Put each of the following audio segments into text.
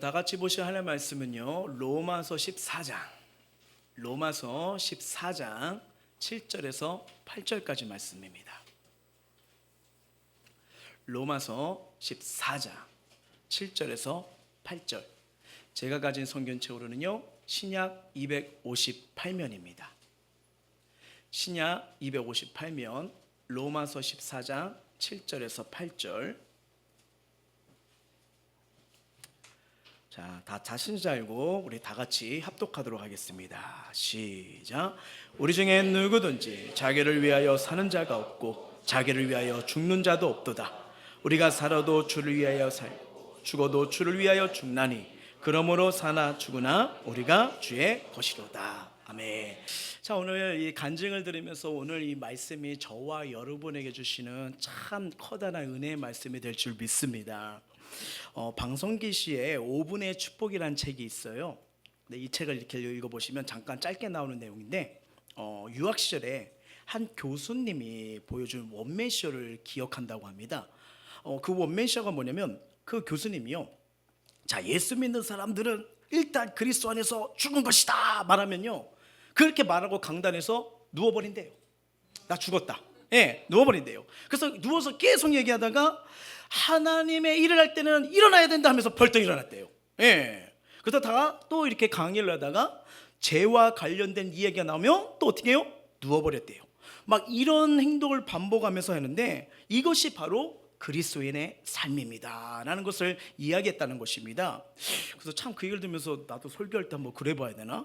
다 같이 보실 하나님의 말씀은요, 로마서 14장 7절에서 8절까지 말씀입니다. 로마서 14장 7절에서 8절. 제가 가진 성경책으로는요, 신약 258면입니다. 신약 258면 로마서 14장 7절에서 8절. 자, 다 자신 잘 알고 우리 다 같이 합독하도록 하겠습니다. 시작. 우리 중에 누구든지 자기를 위하여 사는 자가 없고 자기를 위하여 죽는 자도 없도다. 우리가 살아도 주를 위하여 살고 죽어도 주를 위하여 죽나니 그러므로 사나 죽으나 우리가 주의 것이로다. 아멘. 자, 오늘 이 간증을 들으면서 오늘 이 말씀이 저와 여러분에게 주시는 참 커다란 은혜의 말씀이 될 줄 믿습니다. 방송기 씨의 5분의 축복이라는 책이 있어요. 네, 이 책을 이렇게 읽어보시면 잠깐 짧게 나오는 내용인데, 유학 시절에 한 교수님이 보여준 원맨쇼를 기억한다고 합니다. 그 원맨쇼가 뭐냐면, 그 교수님이요, 자, 예수 믿는 사람들은 일단 그리스도 안에서 죽은 것이다 말하면요, 그렇게 말하고 강단에서 누워버린대요. 나 죽었다. 예, 누워버린대요. 그래서 누워서 계속 얘기하다가 하나님의 일을 할 때는 일어나야 된다 하면서 벌떡 일어났대요. 예. 그러다가 또 이렇게 강의를 하다가 죄와 관련된 이야기가 나오면 또 어떻게 해요? 누워버렸대요. 막 이런 행동을 반복하면서 하는데 이것이 바로 그리스도인의 삶입니다 라는 것을 이야기했다는 것입니다. 그래서 참 그 얘기를 들으면서 나도 설교할 때 한번 그래 봐야 되나?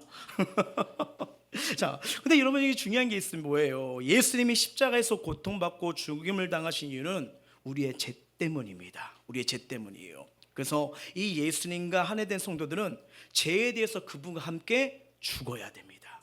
자, 근데 여러분, 이게 중요한 게 있으면 뭐예요? 예수님이 십자가에서 고통받고 죽임을 당하신 이유는 우리의 죄 때문입니다. 우리의 죄 때문이에요. 그래서 이 예수님과 한해된 성도들은 죄에 대해서 그분과 함께 죽어야 됩니다.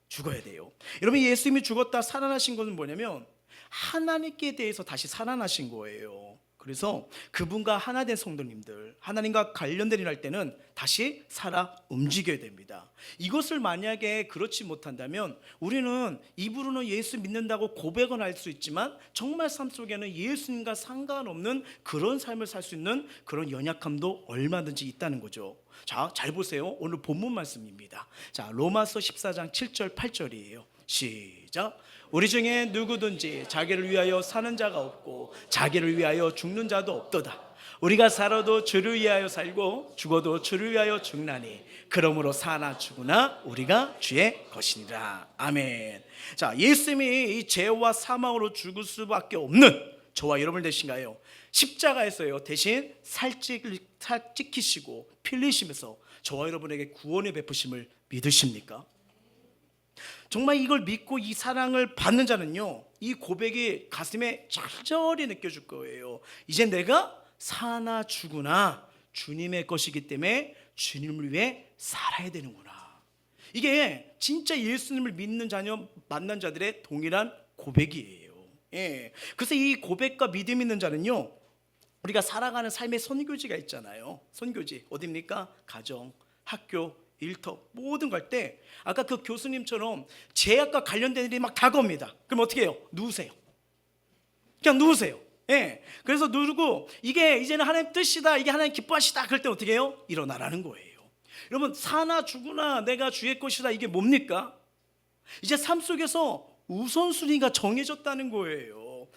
죽어야 돼요. 여러분, 예수님이 죽었다 살아나신 것은 뭐냐면 하나님께 대해서 다시 살아나신 거예요. 그래서 그분과 하나 된 성도님들, 하나님과 관련된 일 할 때는 다시 살아 움직여야 됩니다. 이것을 만약에 그렇지 못한다면 우리는 입으로는 예수 믿는다고 고백은 할 수 있지만 정말 삶 속에는 예수님과 상관없는 그런 삶을 살 수 있는 그런 연약함도 얼마든지 있다는 거죠. 자, 잘 보세요. 오늘 본문 말씀입니다. 자, 로마서 14장 7절 8절이에요. 시작. 우리 중에 누구든지 자기를 위하여 사는 자가 없고 자기를 위하여 죽는 자도 없도다. 우리가 살아도 주를 위하여 살고 죽어도 주를 위하여 죽나니 그러므로 사나 죽으나 우리가 주의 것이니라. 아멘. 자, 예수님이 이 죄와 사망으로 죽을 수밖에 없는 저와 여러분 되신가요? 십자가에서요 대신 살 찢기시고 피 흘리시면서 저와 여러분에게 구원의 베푸심을 믿으십니까? 정말 이걸 믿고 이 사랑을 받는 자는요, 이 고백이 가슴에 절절히 느껴질 거예요. 이제 내가 사나 죽으나 주님의 것이기 때문에 주님을 위해 살아야 되는구나. 이게 진짜 예수님을 믿는 자녀 만난 자들의 동일한 고백이에요. 예. 그래서 이 고백과 믿음 있는 자는요, 우리가 살아가는 삶의 선교지가 있잖아요. 선교지 어디입니까? 가정, 학교, 일터 모든 걸 때 아까 그 교수님처럼 죄악과 관련된 일이 막 다가옵니다. 그럼 어떻게 해요? 누우세요. 그냥 누우세요. 예. 그래서 누르고 이게 이제는 하나님 뜻이다, 이게 하나님 기뻐하시다, 그럴 때 어떻게 해요? 일어나라는 거예요. 여러분, 사나 죽으나 내가 주의 것이다, 이게 뭡니까? 이제 삶 속에서 우선순위가 정해졌다는 거예요.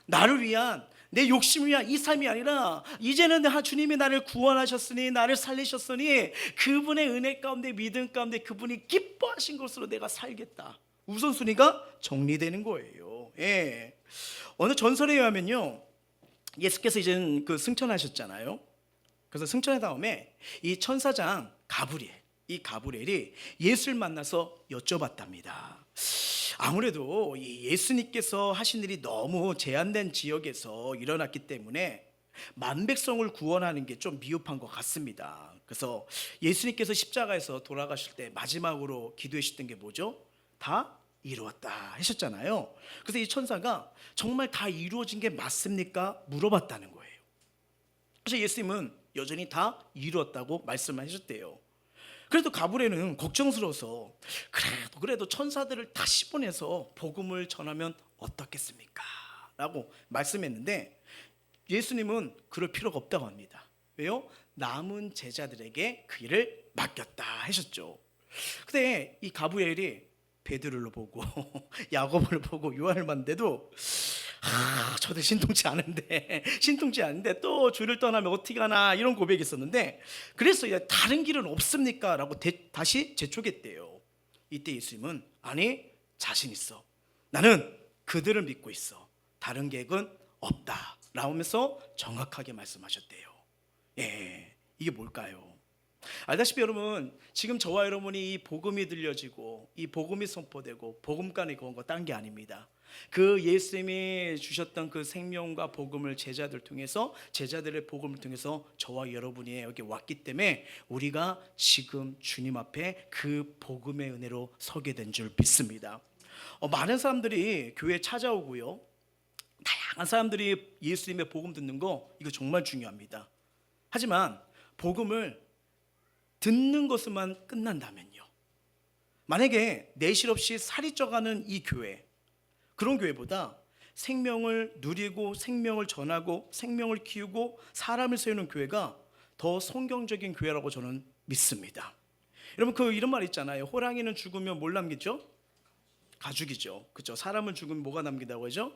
나를 위한, 내 욕심을 위한 이 삶이 아니라 이제는 주님이 나를 구원하셨으니, 나를 살리셨으니 그분의 은혜 가운데, 믿음 가운데 그분이 기뻐하신 것으로 내가 살겠다. 우선순위가 정리되는 거예요. 예. 어느 전설에 의하면요, 예수께서 이제 그 승천하셨잖아요. 그래서 승천의 다음에 이 천사장 이 가브리엘이 예수를 만나서 여쭤봤답니다. 아무래도 이 예수님께서 하신 일이 너무 제한된 지역에서 일어났기 때문에 만백성을 구원하는 게 좀 미흡한 것 같습니다. 그래서 예수님께서 십자가에서 돌아가실 때 마지막으로 기도하셨던 게 뭐죠? 다 이루었다 하셨잖아요. 그래서 이 천사가 정말 다 이루어진 게 맞습니까? 물어봤다는 거예요. 그래서 예수님은 여전히 다 이루었다고 말씀하셨대요. 그래도 가브리엘은 걱정스러워서 그래도 천사들을 다시 보내서 복음을 전하면 어떻겠습니까? 라고 말씀했는데 예수님은 그럴 필요가 없다고 합니다. 왜요? 남은 제자들에게 그 일을 맡겼다 하셨죠. 근데 이 가브리엘이 베드로를 보고 야고보를 보고 요한을 봤는데도 저도 신통치 않은데 또 주를 떠나면 어떻게 하나 이런 고백이 있었는데, 그래서 다른 길은 없습니까? 라고 다시 재촉했대요. 이때 예수님은 아니, 자신 있어. 나는 그들을 믿고 있어. 다른 계획은 없다 라면서 정확하게 말씀하셨대요. 예, 이게 뭘까요? 알다시피 여러분, 지금 저와 여러분이 이 복음이 들려지고 이 복음이 선포되고 복음관이 그런 거 딴 게 아닙니다. 그 예수님이 주셨던 그 생명과 복음을 제자들의 복음을 통해서 저와 여러분이 여기 왔기 때문에 우리가 지금 주님 앞에 그 복음의 은혜로 서게 된 줄 믿습니다. 많은 사람들이 교회에 찾아오고요, 다양한 사람들이 예수님의 복음 듣는 거, 이거 정말 중요합니다. 하지만 복음을 듣는 것으로만 끝난다면요, 만약에 내실 없이 살이 쪄가는 이 교회, 그런 교회보다 생명을 누리고 생명을 전하고 생명을 키우고 사람을 세우는 교회가 더 성경적인 교회라고 저는 믿습니다. 여러분, 그 이런 말 있잖아요. 호랑이는 죽으면 뭘 남기죠? 가죽이죠. 그렇죠? 사람은 죽으면 뭐가 남긴다고 하죠?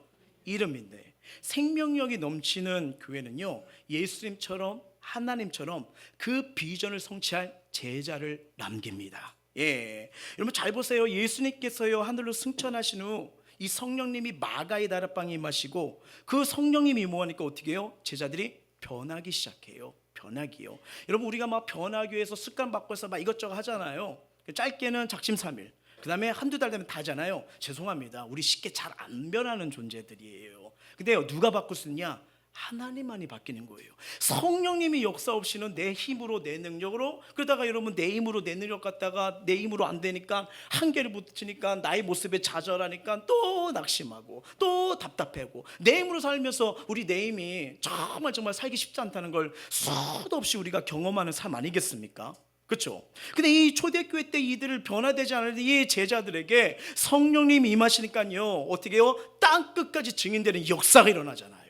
이름인데, 생명력이 넘치는 교회는요, 예수님처럼 하나님처럼 그 비전을 성취할 제자를 남깁니다. 예, 여러분 잘 보세요. 예수님께서요 하늘로 승천하신 후 이 성령님이 마가의 다락방에 임하시고, 그 성령님이 임하니까 어떻게 해요? 제자들이 변하기 시작해요. 변하기요. 여러분, 우리가 막 변하기 위해서 습관 바꿔서 막 이것저것 하잖아요. 짧게는 작심삼일, 그 다음에 한두 달 되면 다 하잖아요. 죄송합니다, 우리 쉽게 잘 안 변하는 존재들이에요. 근데요, 누가 바꿀 수 있냐? 하나님만이 바뀌는 거예요. 성령님이 역사 없이는 내 힘으로, 내 능력으로, 그러다가 여러분 내 힘으로 내 능력 갖다가 내 힘으로 안 되니까, 한계를 붙이니까 나의 모습에 좌절하니까 또 낙심하고 또 답답하고, 내 힘으로 살면서 우리 내 힘이 정말 살기 쉽지 않다는 걸 수도 없이 우리가 경험하는 삶 아니겠습니까? 그렇죠? 근데 이 초대교회 때 이들을 변화되지 않은 이 제자들에게 성령님이 임하시니까요, 어떻게 해요? 땅 끝까지 증인되는 역사가 일어나잖아요.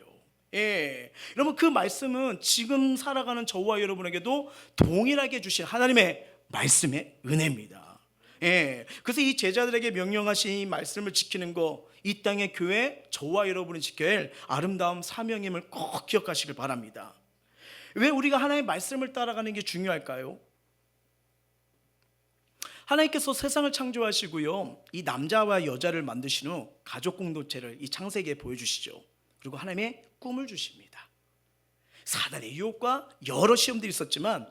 예, 여러분, 그 말씀은 지금 살아가는 저와 여러분에게도 동일하게 주신 하나님의 말씀의 은혜입니다. 예, 그래서 이 제자들에게 명령하신 이 말씀을 지키는 거, 이 땅의 교회, 저와 여러분이 지켜야 할 아름다운 사명임을 꼭 기억하시길 바랍니다. 왜 우리가 하나님의 말씀을 따라가는 게 중요할까요? 하나님께서 세상을 창조하시고요, 이 남자와 여자를 만드신 후 가족 공동체를 이 창세기에 보여주시죠. 그리고 하나님의 꿈을 주십니다. 사단의 유혹과 여러 시험들이 있었지만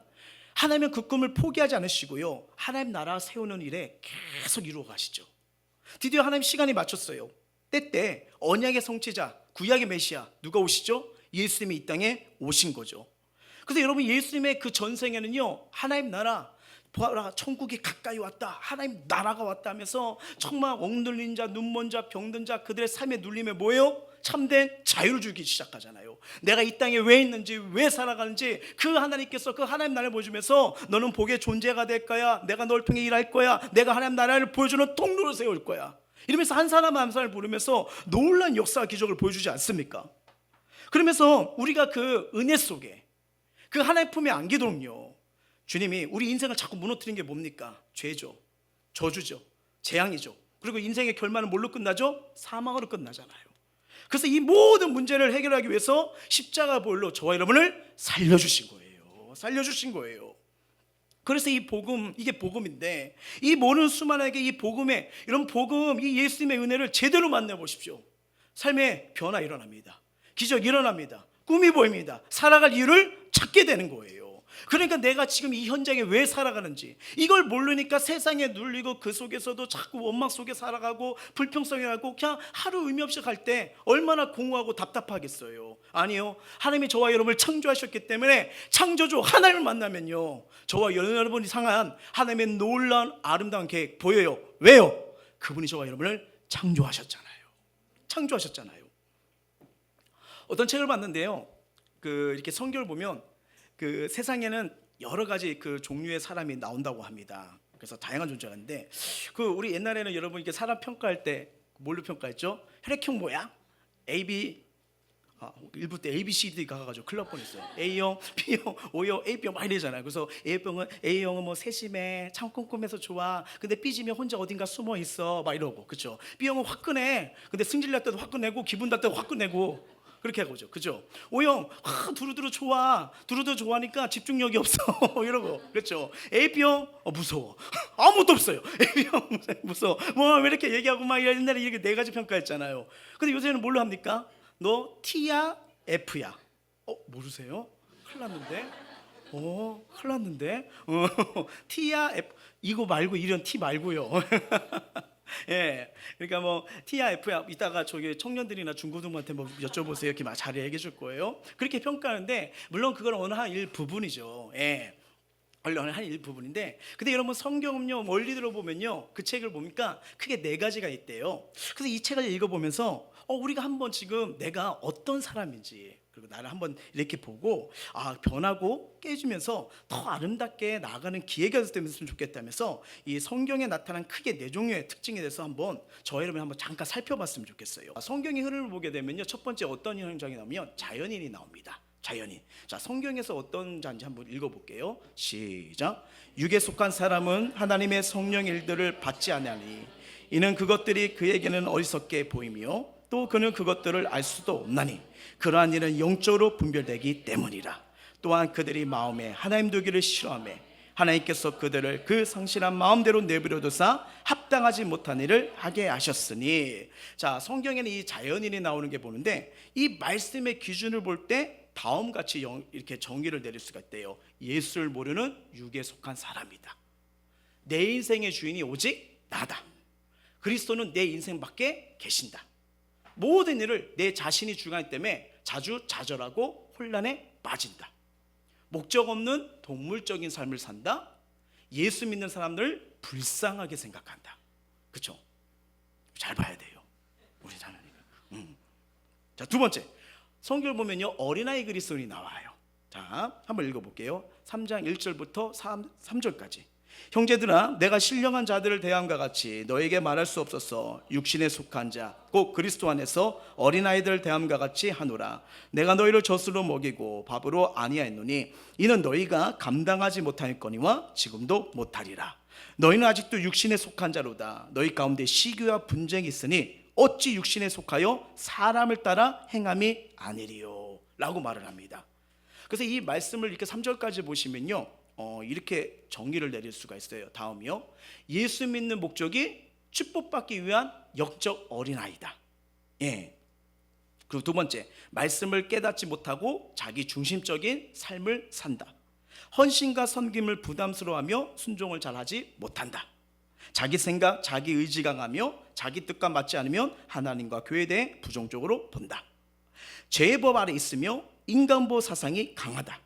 하나님은 그 꿈을 포기하지 않으시고요, 하나님 나라 세우는 일에 계속 이루어 가시죠. 드디어 하나님 시간이 맞췄어요. 때때 언약의 성취자, 구약의 메시아 누가 오시죠? 예수님이 이 땅에 오신 거죠. 그래서 여러분, 예수님의 그 전생에는요, 하나님 나라, 보아라, 천국이 가까이 왔다, 하나님 나라가 왔다 하면서 정말 억눌린 자, 눈먼 자, 병든 자, 그들의 삶의 눌림에 뭐예요? 참된 자유를 주기 시작하잖아요. 내가 이 땅에 왜 있는지, 왜 살아가는지 그 하나님께서 그 하나님 나라를 보여주면서 너는 복의 존재가 될 거야, 내가 널 통해 일할 거야, 내가 하나님 나라를 보여주는 통로를 세울 거야, 이러면서 한 사람 한 사람을 부르면서 놀라운 역사와 기적을 보여주지 않습니까? 그러면서 우리가 그 은혜 속에, 그 하나님 품에 안기도록요, 주님이 우리 인생을 자꾸 무너뜨리는 게 뭡니까? 죄죠, 저주죠, 재앙이죠. 그리고 인생의 결말은 뭘로 끝나죠? 사망으로 끝나잖아요. 그래서 이 모든 문제를 해결하기 위해서 십자가 보혈로 저와 여러분을 살려주신 거예요. 그래서 이 복음, 이게 복음인데, 이 모든 수많은에게 이 복음의, 이런 복음, 이 예수님의 은혜를 제대로 만나보십시오. 삶의 변화 일어납니다. 기적 일어납니다. 꿈이 보입니다. 살아갈 이유를 찾게 되는 거예요. 그러니까 내가 지금 이 현장에 왜 살아가는지 이걸 모르니까 세상에 눌리고 그 속에서도 자꾸 원망 속에 살아가고 불평성이 나고 그냥 하루 의미 없이 갈 때 얼마나 공허하고 답답하겠어요. 아니요, 하나님이 저와 여러분을 창조하셨기 때문에 창조주 하나님을 만나면요, 저와 여러분이 상한 하나님의 놀라운 아름다운 계획 보여요. 왜요? 그분이 저와 여러분을 창조하셨잖아요. 어떤 책을 봤는데요, 이렇게 성경을 보면 그 세상에는 여러 가지 그 종류의 사람이 나온다고 합니다. 그래서 다양한 존재가 있는데, 우리 옛날에는 여러분 이렇게 사람 평가할 때 뭘로 평가했죠? 혈액형 모양, AB, 일부 때 ABCD 가가지고 큰일 날 뻔했어요. A형, B형, O형, A병 막 이러잖아요. 그래서 A형은 뭐 세심해, 참 꼼꼼해서 좋아. 근데 B지면 혼자 어딘가 숨어 있어 막 이러고, 그렇죠? B형은 화끈해. 근데 승질 날 때도 화끈내고 기분 날 때도 화끈내고 그렇게 하고죠, 그죠? O형 두루두루 좋아, 두루두루 좋아하니까 집중력이 없어 이러고, 그렇죠? A형 무서워, 아무것도 없어요. A형 무서워, 뭐 왜 이렇게 얘기하고 막 옛날에 이렇게 네 가지 평가했잖아요. 근데 요새는 뭘로 합니까? 너 T야 F야? 모르세요? 큰일 났는데? 큰일 났는데? T야 F, 이거 말고 이런 T 말고요. 예, 그러니까 뭐 T야 F야, 이따가 저기 청년들이나 중고등부한테 뭐 여쭤보세요. 이렇게 막 잘 얘기해 줄 거예요. 그렇게 평가하는데 물론 그건 어느 한 일부분이죠. 예. 어느 한 일부분인데, 근데 여러분 성경은요 멀리 들어보면요 그 책을 보니까 크게 네 가지가 있대요. 그래서 이 책을 읽어보면서 우리가 한번 지금 내가 어떤 사람인지, 그리고 나를 한번 이렇게 보고 변하고 깨지면서 더 아름답게 나아가는 기회가 됐으면 좋겠다면서 이 성경에 나타난 크게 네 종류의 특징에 대해서 한번 저와 여러분이 한번 잠깐 살펴봤으면 좋겠어요. 성경의 흐름을 보게 되면요 첫 번째 어떤 현장이 나오면 자연인이 나옵니다. 자연인. 자, 성경에서 어떤 자인지 한번 읽어볼게요. 시작. 육에 속한 사람은 하나님의 성령의 일들을 받지 아니하니 이는 그것들이 그에게는 어리석게 보이며 또 그는 그것들을 알 수도 없나니 그러한 일은 영적으로 분별되기 때문이라. 또한 그들이 마음에 하나님 되기를 싫어하며 하나님께서 그들을 그 상실한 마음대로 내버려 두사 합당하지 못한 일을 하게 하셨으니. 자, 성경에는 이 자연인이 나오는 게 보는데 이 말씀의 기준을 볼 때 다음 같이 이렇게 정의를 내릴 수가 있대요. 예수를 모르는 육에 속한 사람이다. 내 인생의 주인이 오직 나다. 그리스도는 내 인생 밖에 계신다. 모든 일을 내 자신이 주관하기 때문에 자주 좌절하고 혼란에 빠진다. 목적 없는 동물적인 삶을 산다. 예수 믿는 사람들을 불쌍하게 생각한다. 그렇죠? 잘 봐야 돼요, 우리 자녀님. 자, 두 번째, 성경을 보면요 어린아이 그리스도인이 나와요. 자, 한번 읽어볼게요. 3장 1절부터 3절까지. 형제들아, 내가 신령한 자들을 대함과 같이 너에게 말할 수 없어서 육신에 속한 자 곧 그리스도 안에서 어린아이들을 대함과 같이 하노라. 내가 너희를 젖으로 먹이고 밥으로 아니하였노니 이는 너희가 감당하지 못하였거니와 지금도 못하리라. 너희는 아직도 육신에 속한 자로다. 너희 가운데 시기와 분쟁이 있으니 어찌 육신에 속하여 사람을 따라 행함이 아니리요 라고 말을 합니다. 그래서 이 말씀을 이렇게 3절까지 보시면요 이렇게 정의를 내릴 수가 있어요. 다음이요, 예수 믿는 목적이 축복받기 위한 영적 어린아이다. 예. 그리고 두 번째, 말씀을 깨닫지 못하고 자기 중심적인 삶을 산다. 헌신과 섬김을 부담스러워하며 순종을 잘하지 못한다. 자기 생각, 자기 의지가 강하며 자기 뜻과 맞지 않으면 하나님과 교회에 대해 부정적으로 본다. 죄의 법 아래 있으며 인간보호 사상이 강하다.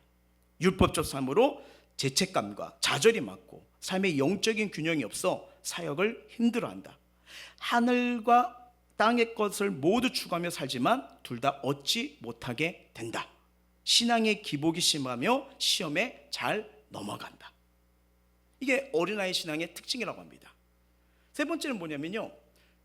율법적 삶으로 죄책감과 좌절이 많고 삶의 영적인 균형이 없어 사역을 힘들어한다. 하늘과 땅의 것을 모두 추구하며 살지만 둘 다 얻지 못하게 된다. 신앙의 기복이 심하며 시험에 잘 넘어간다. 이게 어린아이 신앙의 특징이라고 합니다. 세 번째는 뭐냐면요,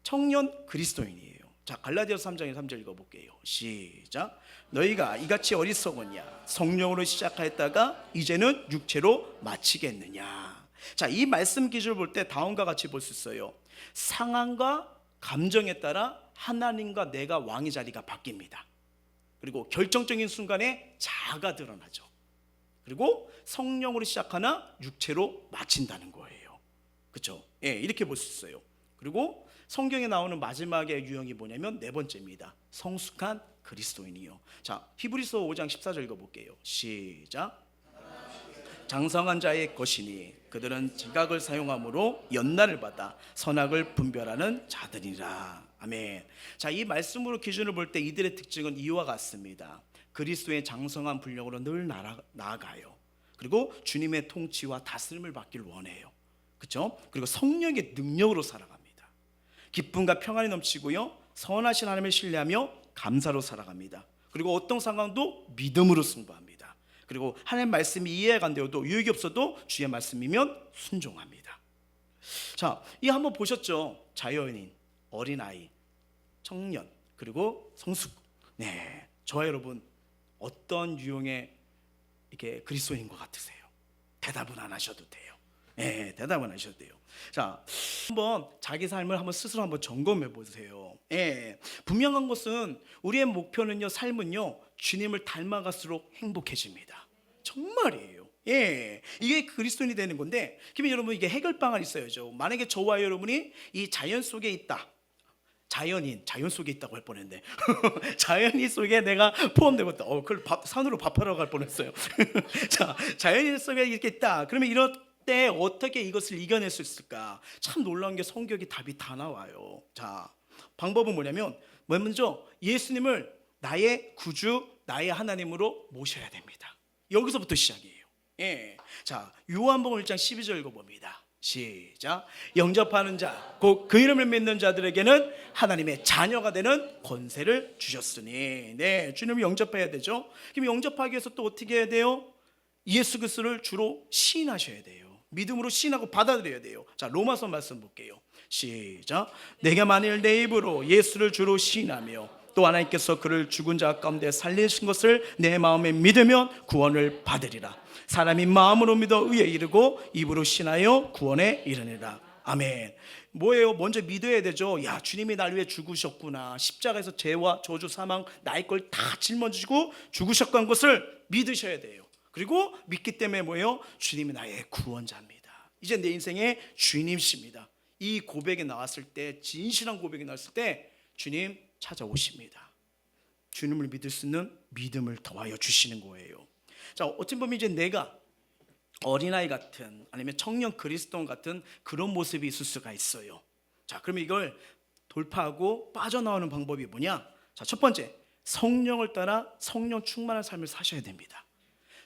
청년 그리스도인이에요. 자, 갈라디아서 3장의 3절 읽어볼게요. 시작. 너희가 이같이 어리석었냐? 성령으로 시작하였다가 이제는 육체로 마치겠느냐? 자, 이 말씀 기준을 볼 때 다음과 같이 볼 수 있어요. 상황과 감정에 따라 하나님과 내가 왕의 자리가 바뀝니다. 그리고 결정적인 순간에 자아가 드러나죠. 그리고 성령으로 시작하나 육체로 마친다는 거예요. 그렇죠? 예, 이렇게 볼 수 있어요. 그리고 성경에 나오는 마지막의 유형이 뭐냐면 네 번째입니다. 성숙한 그리스도인이요. 자, 히브리서 5장 14절 읽어볼게요. 시작. 장성한 자의 것이니 그들은 지각을 사용함으로 연단을 받아 선악을 분별하는 자들이라. 아멘. 자, 이 말씀으로 기준을 볼 때 이들의 특징은 이와 같습니다. 그리스도의 장성한 분량으로 늘 나아가요. 그리고 주님의 통치와 다스림을 받기를 원해요. 그렇죠? 그리고 성령의 능력으로 살아갑니다. 기쁨과 평안이 넘치고요, 선하신 하나님을 신뢰하며 감사로 살아갑니다. 그리고 어떤 상황도 믿음으로 승부합니다. 그리고 하나님 말씀이 이해가 안 되어도 유익이 없어도 주의 말씀이면 순종합니다. 자, 이 한번 보셨죠? 자연인, 어린아이, 청년, 그리고 성숙. 네, 저와 여러분 어떤 유형의 이게 그리스도인 것 같으세요? 대답은 안 하셔도 돼요. 예, 대답은 안 하셔도 돼요. 자, 한번 자기 삶을 한번 스스로 한번 점검해 보세요. 예, 분명한 것은 우리의 목표는요, 삶은요, 주님을 닮아갈수록 행복해집니다. 정말이에요. 예, 이게 그리스도인이 되는 건데, 그러면 여러분 이게 해결 방안이 있어야죠. 만약에 저와 여러분이 이 자연 속에 있다. 자연 속에 있다고 할 뻔했는데 자연인 속에 내가 포함되고 있다. 그걸 산으로 밥하러 갈 뻔했어요. 자, 자연인 속에 이렇게 있다. 그러면 이럴 때 어떻게 이것을 이겨낼 수 있을까? 참 놀라운 게 성경이 답이 다 나와요. 자, 방법은 뭐냐면 먼저 예수님을 나의 구주, 나의 하나님으로 모셔야 됩니다. 여기서부터 시작이에요. 예. 자, 요한복음 1장 12절 읽어봅니다. 시작. 영접하는 자, 곧 그 이름을 믿는 자들에게는 하나님의 자녀가 되는 권세를 주셨으니. 네, 주님을 영접해야 되죠. 그럼 영접하기 위해서 또 어떻게 해야 돼요? 예수 그리스도를 주로 시인하셔야 돼요. 믿음으로 시인하고 받아들여야 돼요. 자, 로마서 말씀 볼게요. 시작. 내가 만일 내 입으로 예수를 주로 시인하며 또 하나님께서 그를 죽은 자 가운데 살리신 것을 내 마음에 믿으면 구원을 받으리라. 사람이 마음으로 믿어 의에 이르고 입으로 신하여 구원에 이르니라. 아멘. 뭐예요? 먼저 믿어야 되죠. 야, 주님이 날 위해 죽으셨구나. 십자가에서 죄와 저주 사망 나의 걸 다 짊어지고 죽으셨고 한 것을 믿으셔야 돼요. 그리고 믿기 때문에 뭐예요? 주님이 나의 구원자입니다. 이제 내 인생의 주님이십니다. 이 고백이 나왔을 때, 진실한 고백이 나왔을 때 주님 찾아오십니다. 주님을 믿을 수 있는 믿음을 더하여 주시는 거예요. 자, 어찌 보면 이제 내가 어린아이 같은 아니면 청년 그리스도인 같은 그런 모습이 있을 수가 있어요. 자, 그러면 이걸 돌파하고 빠져나오는 방법이 뭐냐? 자, 첫 번째, 성령을 따라 성령 충만한 삶을 사셔야 됩니다.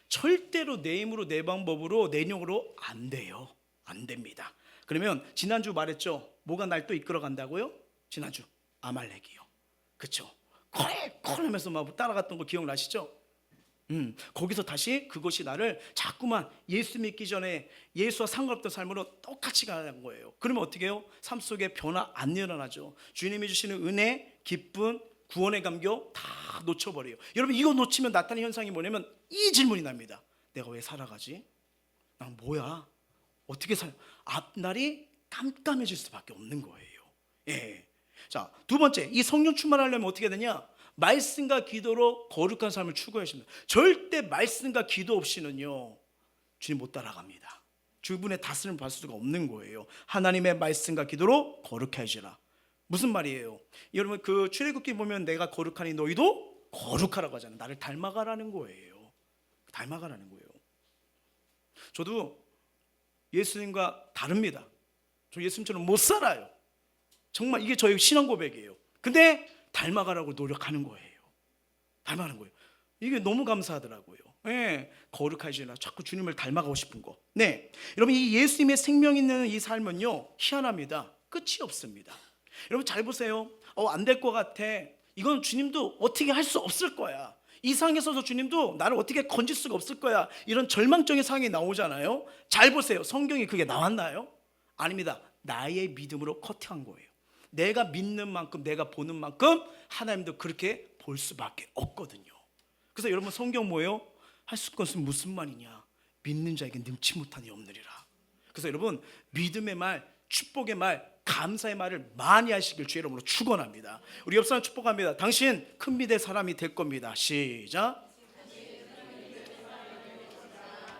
절대로 내 힘으로 내 방법으로 내 능력으로 안 돼요. 안 됩니다. 그러면 지난주 말했죠. 뭐가 날 또 이끌어 간다고요? 지난주 아말렉이요. 그렇죠? 콜콜 하면서 막 따라갔던 거 기억나시죠? 거기서 다시 그것이 나를 자꾸만 예수 믿기 전에 예수와 상관없던 삶으로 똑같이 가는 거예요. 그러면 어떻게 해요? 삶 속에 변화 안 일어나죠. 주님이 주시는 은혜, 기쁨, 구원의 감격 다 놓쳐버려요. 여러분, 이거 놓치면 나타나는 현상이 뭐냐면 이 질문이 납니다. 내가 왜 살아가지? 난 뭐야? 어떻게 앞날이 깜깜해질 수밖에 없는 거예요. 예. 자, 두 번째, 이 성령 충만하려면 어떻게 되냐? 말씀과 기도로 거룩한 삶을 추구하십니다. 절대 말씀과 기도 없이는요, 주님 못 따라갑니다. 주분의 다스림을 받을 수가 없는 거예요. 하나님의 말씀과 기도로 거룩해 하시라. 무슨 말이에요? 여러분, 그 출애굽기 보면 내가 거룩하니 너희도 거룩하라고 하잖아요. 나를 닮아가라는 거예요. 닮아가라는 거예요. 저도 예수님과 다릅니다. 저 예수님처럼 못 살아요. 정말 이게 저희 신앙 고백이에요. 근데 닮아가라고 노력하는 거예요. 닮아가는 거예요. 이게 너무 감사하더라고요. 네, 거룩하시라. 자꾸 주님을 닮아가고 싶은 거. 네, 여러분, 이 예수님의 생명 있는 이 삶은요, 희한합니다. 끝이 없습니다. 여러분 잘 보세요. 안 될 것 같아. 이건 주님도 어떻게 할 수 없을 거야. 이 상황에서도 주님도 나를 어떻게 건질 수가 없을 거야. 이런 절망적인 상황이 나오잖아요. 잘 보세요. 성경에 그게 나왔나요? 아닙니다. 나의 믿음으로 커팅한 거예요. 내가 믿는 만큼, 내가 보는 만큼 하나님도 그렇게 볼 수밖에 없거든요. 그래서 여러분, 성경 뭐예요? 할 수 것은 무슨 말이냐? 믿는 자에게 능치 못하니 없느니라. 그래서 여러분, 믿음의 말, 축복의 말, 감사의 말을 많이 하시길 주의 이름으로 축원합니다. 우리 옆 사람 축복합니다. 당신 큰 믿음의 사람이 될 겁니다. 시작.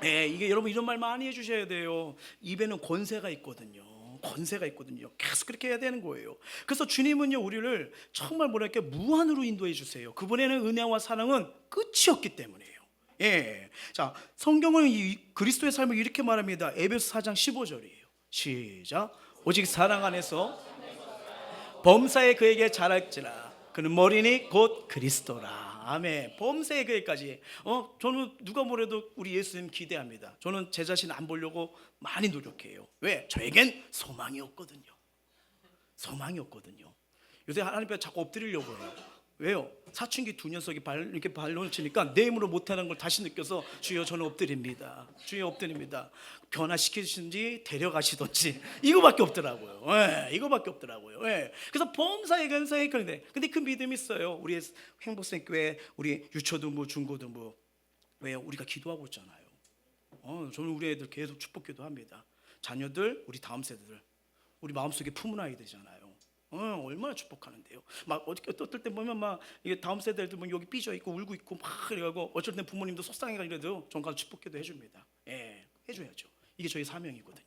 네, 이게 여러분 이런 말 많이 해주셔야 돼요. 입에는 권세가 있거든요. 권세가 있거든요. 계속 그렇게 해야 되는 거예요. 그래서 주님은요, 우리를 정말 뭐랄까 무한으로 인도해 주세요. 그분에는 은혜와 사랑은 끝이 없기 때문이에요. 예, 자, 성경은 이 그리스도의 삶을 이렇게 말합니다. 에베소 4장 15절이에요. 시작. 오직 사랑 안에서 범사에 그에게 자랄지라. 그는 머리니 곧 그리스도라. 아멘. 범사에 그에까지. 저는 누가 뭐래도 우리 예수님 기대합니다. 저는 제 자신 안 보려고 많이 노력해요. 왜? 저에겐 소망이 없거든요. 소망이 없거든요. 요새 하나님 앞에 자꾸 엎드리려고 해요. 왜요? 사춘기 두 녀석이 이렇게 발로 치니까 내 힘으로 못하는 걸 다시 느껴서 주여 저는 엎드립니다. 주여 엎드립니다. 변화시키시든지 데려가시든지 이거밖에 없더라고요. 예, 이거밖에 없더라고요. 예. 그래서 범사에 근사에 그런데 근데 그 믿음이 있어요. 우리 행복생교회 우리 유초등부 중고등부 왜요? 우리가 기도하고 있잖아요. 저는 우리 애들 계속 축복기도 합니다. 자녀들 우리 다음 세대들 우리 마음속에 품은 아이들이잖아요. 얼마나 축복하는데요. 막 어떨 때 보면 막 이게 다음 세대들 보면 여기 삐져 있고 울고 있고 막 그래가고 어쩔 땐 부모님도 속상해가 이래도 전 가서 축복기도 해줍니다. 예, 해줘야죠. 이게 저희 사명이거든요.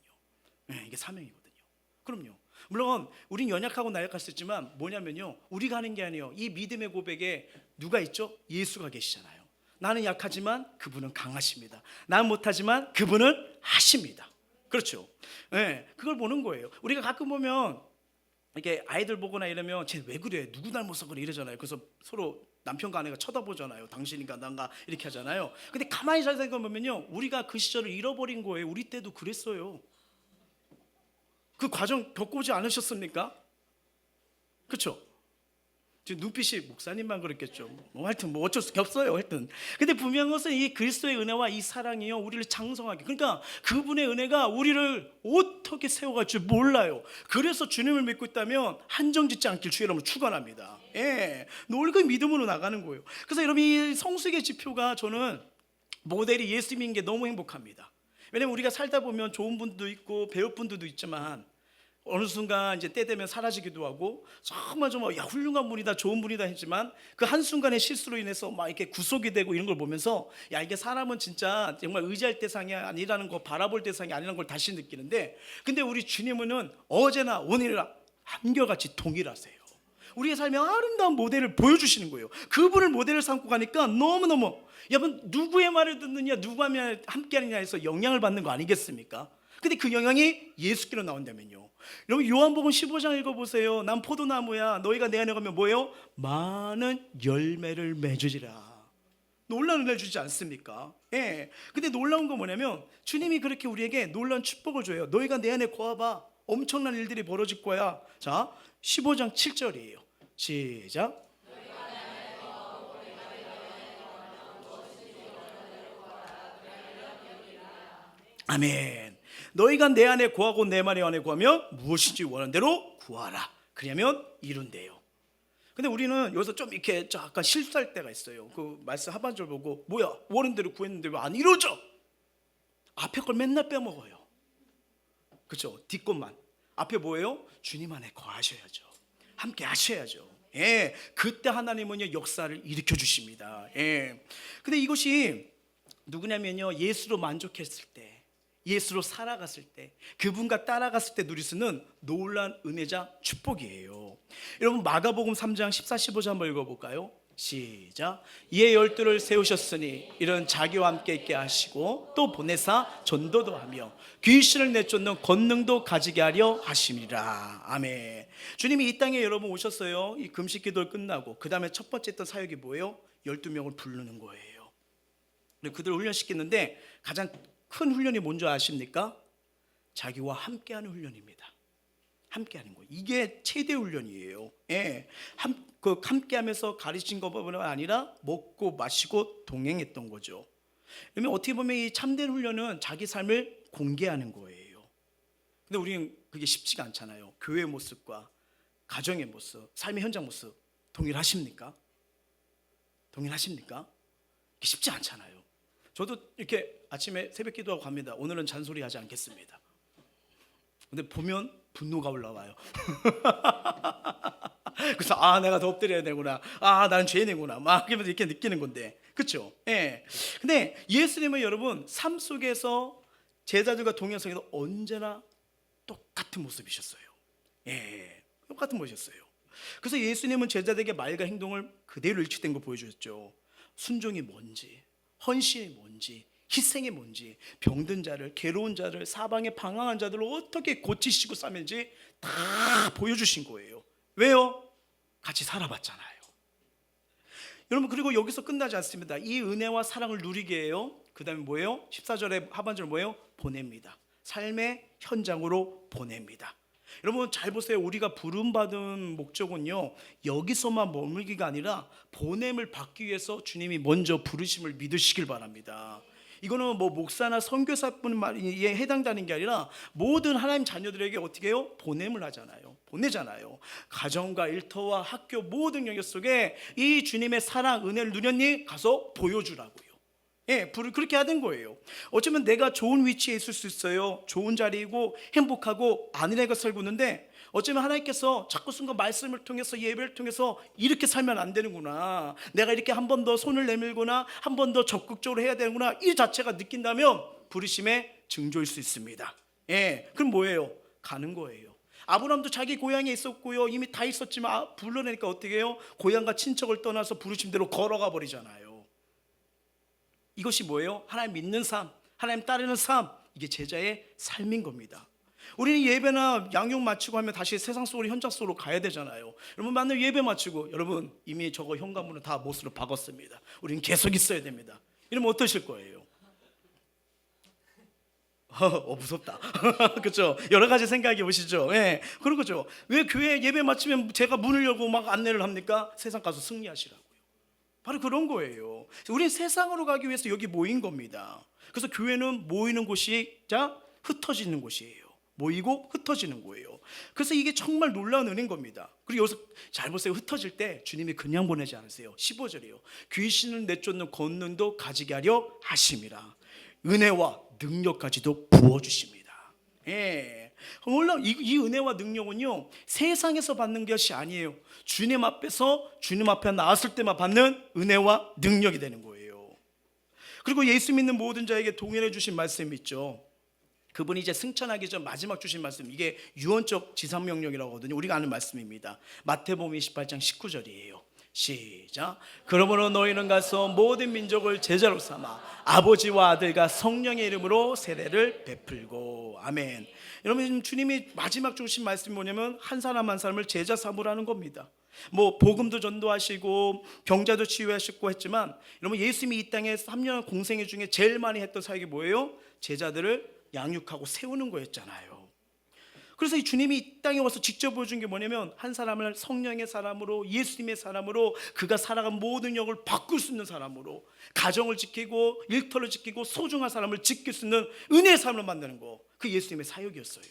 예, 이게 사명이거든요. 그럼요. 물론 우린 연약하고 나약할 수 있지만 뭐냐면요, 우리가 하는 게 아니에요. 이 믿음의 고백에 누가 있죠? 예수가 계시잖아요. 나는 약하지만 그분은 강하십니다. 나는 못하지만 그분은 하십니다. 그렇죠. 예, 그걸 보는 거예요. 우리가 가끔 보면 이렇게 아이들 보거나 이러면 쟤 왜 그래? 누구 닮아서 그래? 이러잖아요. 그래서 서로 남편과 아내가 쳐다보잖아요. 당신인가 난가 이렇게 하잖아요. 근데 가만히 잘 생각해보면요, 우리가 그 시절을 잃어버린 거예요. 우리 때도 그랬어요. 그 과정 겪어보지 않으셨습니까? 그렇죠? 지금 눈빛이 목사님만 그랬겠죠. 하여튼 어쩔 수 없어요. 하여튼 근데 분명한 것은 이 그리스도의 은혜와 이 사랑이요, 우리를 장성하게, 그러니까 그분의 은혜가 우리를 어떻게 세워갈 줄 몰라요. 그래서 주님을 믿고 있다면 한정짓지 않길 주의 이름으로 축원합니다. 예, 늘 믿음으로 나가는 거예요. 그래서 여러분 이 성숙의 지표가 저는 모델이 예수님인 게 너무 행복합니다. 왜냐면 우리가 살다 보면 좋은 분도 있고 배울 분들도 있지만 어느 순간 이제 때 되면 사라지기도 하고 정말 야 훌륭한 분이다 좋은 분이다 했지만 그 한순간의 실수로 인해서 막 이렇게 구속이 되고 이런 걸 보면서 야 이게 사람은 진짜 정말 의지할 대상이 아니라는 거, 바라볼 대상이 아니라는 걸 다시 느끼는데, 근데 우리 주님은 어제나 오늘이나 한결같이 동일하세요. 우리의 삶의 아름다운 모델을 보여주시는 거예요. 그분을 모델을 삼고 가니까 너무너무, 여러분 누구의 말을 듣느냐 누구와 함께하느냐 해서 영향을 받는 거 아니겠습니까? 근데 그 영향이 예수께로 나온다면요, 여러분 요한복음 15장 읽어보세요. 난 포도나무야, 너희가 내 안에 가면 뭐예요? 많은 열매를 맺으리라. 놀라운 은혜를 주지 않습니까? 예. 근데 놀라운 건 뭐냐면 주님이 그렇게 우리에게 놀라운 축복을 줘요. 너희가 내 안에 거하봐, 엄청난 일들이 벌어질 거야. 자, 15장 7절이에요. 시작. 아멘. 너희가 내 안에 구하고 내 말이 안에 구하면 무엇인지 원하는 대로 구하라. 그러면 이룬대요. 근데 우리는 여기서 좀 이렇게 약간 실수할 때가 있어요. 그 말씀 하반절 보고 뭐야 원하는 대로 구했는데 왜 안 이루어져? 앞에 걸 맨날 빼먹어요. 그렇죠? 뒷것만. 앞에 뭐예요? 주님 안에 거하셔야죠. 함께 하셔야죠. 예, 그때 하나님은요 역사를 일으켜 주십니다. 예. 근데 이것이 누구냐면요, 예수로 만족했을 때, 예수로 살아갔을 때, 그분과 따라갔을 때 누릴 수 있는 놀라운 은혜자 축복이에요. 여러분 마가복음 3장 14, 15절 한번 읽어볼까요? 시작. 이에 12를 세우셨으니 이런 자기와 함께 있게 하시고 또 보내사 전도도 하며 귀신을 내쫓는 권능도 가지게 하려 하심이라. 아멘. 주님이 이 땅에 여러분 오셨어요. 이 금식 기도를 끝나고 그 다음에 첫 번째 했던 사역이 뭐예요? 12명을 부르는 거예요. 그들을 훈련시키는데 가장 큰 훈련이 뭔지 아십니까? 자기와 함께하는 훈련입니다. 함께하는 거예요. 이게 최대 훈련이에요. 예, 함께하면서 가르친 것뿐만 아니라 먹고 마시고 동행했던 거죠. 그러면 어떻게 보면 이 참된 훈련은 자기 삶을 공개하는 거예요. 근데 우리는 그게 쉽지가 않잖아요. 교회의 모습과 가정의 모습, 삶의 현장 모습 동일하십니까? 동일하십니까? 이게 쉽지 않잖아요. 저도 이렇게 아침에 새벽 기도하고 갑니다. 오늘은 잔소리 하지 않겠습니다. 근데 보면 분노가 올라와요. 그래서 내가 더 엎드려야 되구나. 나는 죄인이구나. 막 이렇게 느끼는 건데, 그렇죠? 예. 근데 예수님은 여러분 삶 속에서 제자들과 동행성에서 언제나 똑같은 모습이셨어요. 예, 똑같은 모습이셨어요. 그래서 예수님은 제자들에게 말과 행동을 그대로 일치된 걸 보여주셨죠. 순종이 뭔지, 헌신이 뭔지, 희생이 뭔지, 병든 자를, 괴로운 자를, 사방에 방황한 자들을 어떻게 고치시고 싸면지 다 보여주신 거예요. 왜요? 같이 살아봤잖아요. 여러분, 그리고 여기서 끝나지 않습니다. 이 은혜와 사랑을 누리게 해요. 그 다음에 뭐예요? 14절의 하반절 뭐예요? 보냅니다. 삶의 현장으로 보냅니다. 여러분 잘 보세요. 우리가 부름받은 목적은요, 여기서만 머물기가 아니라 보냄을 받기 위해서 주님이 먼저 부르심을 믿으시길 바랍니다. 이거는 뭐 목사나 선교사뿐에 해당되는 게 아니라 모든 하나님 자녀들에게 어떻게 해요? 보냄을 하잖아요. 보내잖아요. 가정과 일터와 학교 모든 영역 속에 이 주님의 사랑, 은혜를 누렸니? 가서 보여주라고요. 예, 불을 그렇게 하는 거예요. 어쩌면 내가 좋은 위치에 있을 수 있어요. 좋은 자리이고 행복하고 아내가 살고 있는데 어쩌면 하나님께서 자꾸 순간 말씀을 통해서 예배를 통해서 이렇게 살면 안 되는구나, 내가 이렇게 한 번 더 손을 내밀거나 한 번 더 적극적으로 해야 되는구나, 이 자체가 느낀다면 부르심의 증조일 수 있습니다. 예, 그럼 뭐예요? 가는 거예요. 아브라함도 자기 고향에 있었고요, 이미 다 있었지만 불러내니까 어떻게 해요? 고향과 친척을 떠나서 부르심대로 걸어가 버리잖아요. 이것이 뭐예요? 하나님 믿는 삶, 하나님 따르는 삶, 이게 제자의 삶인 겁니다. 우리는 예배나 양육 마치고 하면 다시 세상 속으로, 현장 속으로 가야 되잖아요. 여러분 만날 예배 마치고 여러분 이미 저거 현관문을 다 못으로 박았습니다, 우리는 계속 있어야 됩니다. 이러면 어떠실 거예요? 무섭다. 그렇죠? 여러 가지 생각이 오시죠. 예, 그런 거죠. 왜 교회 예배 마치면 제가 문을 열고 막 안내를 합니까? 세상 가서 승리하시라고요. 바로 그런 거예요. 우리는 세상으로 가기 위해서 여기 모인 겁니다. 그래서 교회는 모이는 곳이 흩어지는 곳이에요. 모이고 흩어지는 거예요. 그래서 이게 정말 놀라운 은혜인 겁니다. 그리고 여기서 잘 보세요. 흩어질 때 주님이 그냥 보내지 않으세요. 15절이에요. 귀신을 내쫓는 권능도 가지게 하려 하심이라. 은혜와 능력까지도 부어주십니다. 예. 물론 이 은혜와 능력은요, 세상에서 받는 것이 아니에요. 주님 앞에서, 주님 앞에 나왔을 때만 받는 은혜와 능력이 되는 거예요. 그리고 예수 믿는 모든 자에게 동일해 주신 말씀이 있죠. 그분이 이제 승천하기 전 마지막 주신 말씀, 이게 유언적 지상명령이라고 하거든요. 우리가 아는 말씀입니다. 마태복음 28장 19절이에요. 시작. 그러므로 너희는 가서 모든 민족을 제자로 삼아 아버지와 아들과 성령의 이름으로 세례를 베풀고. 아멘. 여러분, 주님이 마지막 주신 말씀이 뭐냐면 한 사람 한 사람을 제자 삼으라는 겁니다. 뭐 복음도 전도하시고 병자도 치유하시고 했지만, 여러분 예수님이 이 땅에 3년 공생애 중에 제일 많이 했던 사역이 뭐예요? 제자들을 양육하고 세우는 거였잖아요. 그래서 이 주님이 이 땅에 와서 직접 보여준 게 뭐냐면 한 사람을 성령의 사람으로, 예수님의 사람으로, 그가 살아간 모든 영을 바꿀 수 있는 사람으로, 가정을 지키고 일터를 지키고 소중한 사람을 지킬 수 있는 은혜의 삶을 만드는 거, 그 예수님의 사역이었어요.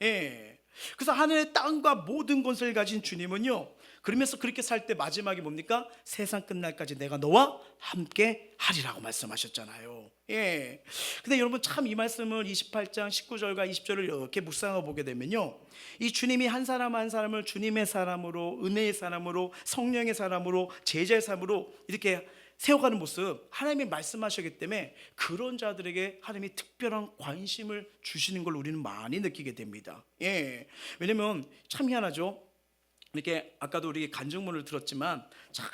예. 그래서 하늘의 땅과 모든 것을 가진 주님은요, 그러면서 그렇게 살 때 마지막이 뭡니까? 세상 끝날까지 내가 너와 함께 하리라고 말씀하셨잖아요. 예. 근데 여러분 참 이 말씀을 28장 19절과 20절을 이렇게 묵상해 보게 되면요, 이 주님이 한 사람 한 사람을 주님의 사람으로, 은혜의 사람으로, 성령의 사람으로, 제자의 사람으로 이렇게 세워가는 모습, 하나님이 말씀하셨기 때문에 그런 자들에게 하나님이 특별한 관심을 주시는 걸 우리는 많이 느끼게 됩니다. 예. 왜냐면 참 희한하죠. 이렇게 아까도 우리 간증문을 들었지만 참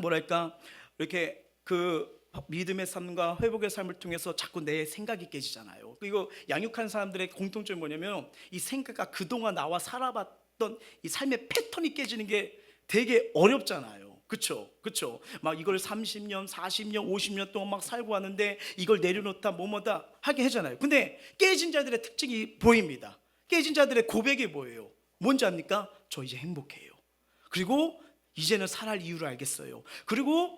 뭐랄까, 이렇게 그 믿음의 삶과 회복의 삶을 통해서 자꾸 내 생각이 깨지잖아요. 그리고 양육한 사람들의 공통점이 뭐냐면 이 생각과 그동안 나와 살아봤던 이 삶의 패턴이 깨지는 게 되게 어렵잖아요. 그쵸? 막 이걸 30년, 40년, 50년 동안 막 살고 왔는데 이걸 내려놓다 뭐뭐다 하게 하잖아요. 근데 깨진 자들의 특징이 보입니다. 깨진 자들의 고백이 뭐예요? 뭔지 압니까? 저 이제 행복해요. 그리고 이제는 살아갈 이유를 알겠어요. 그리고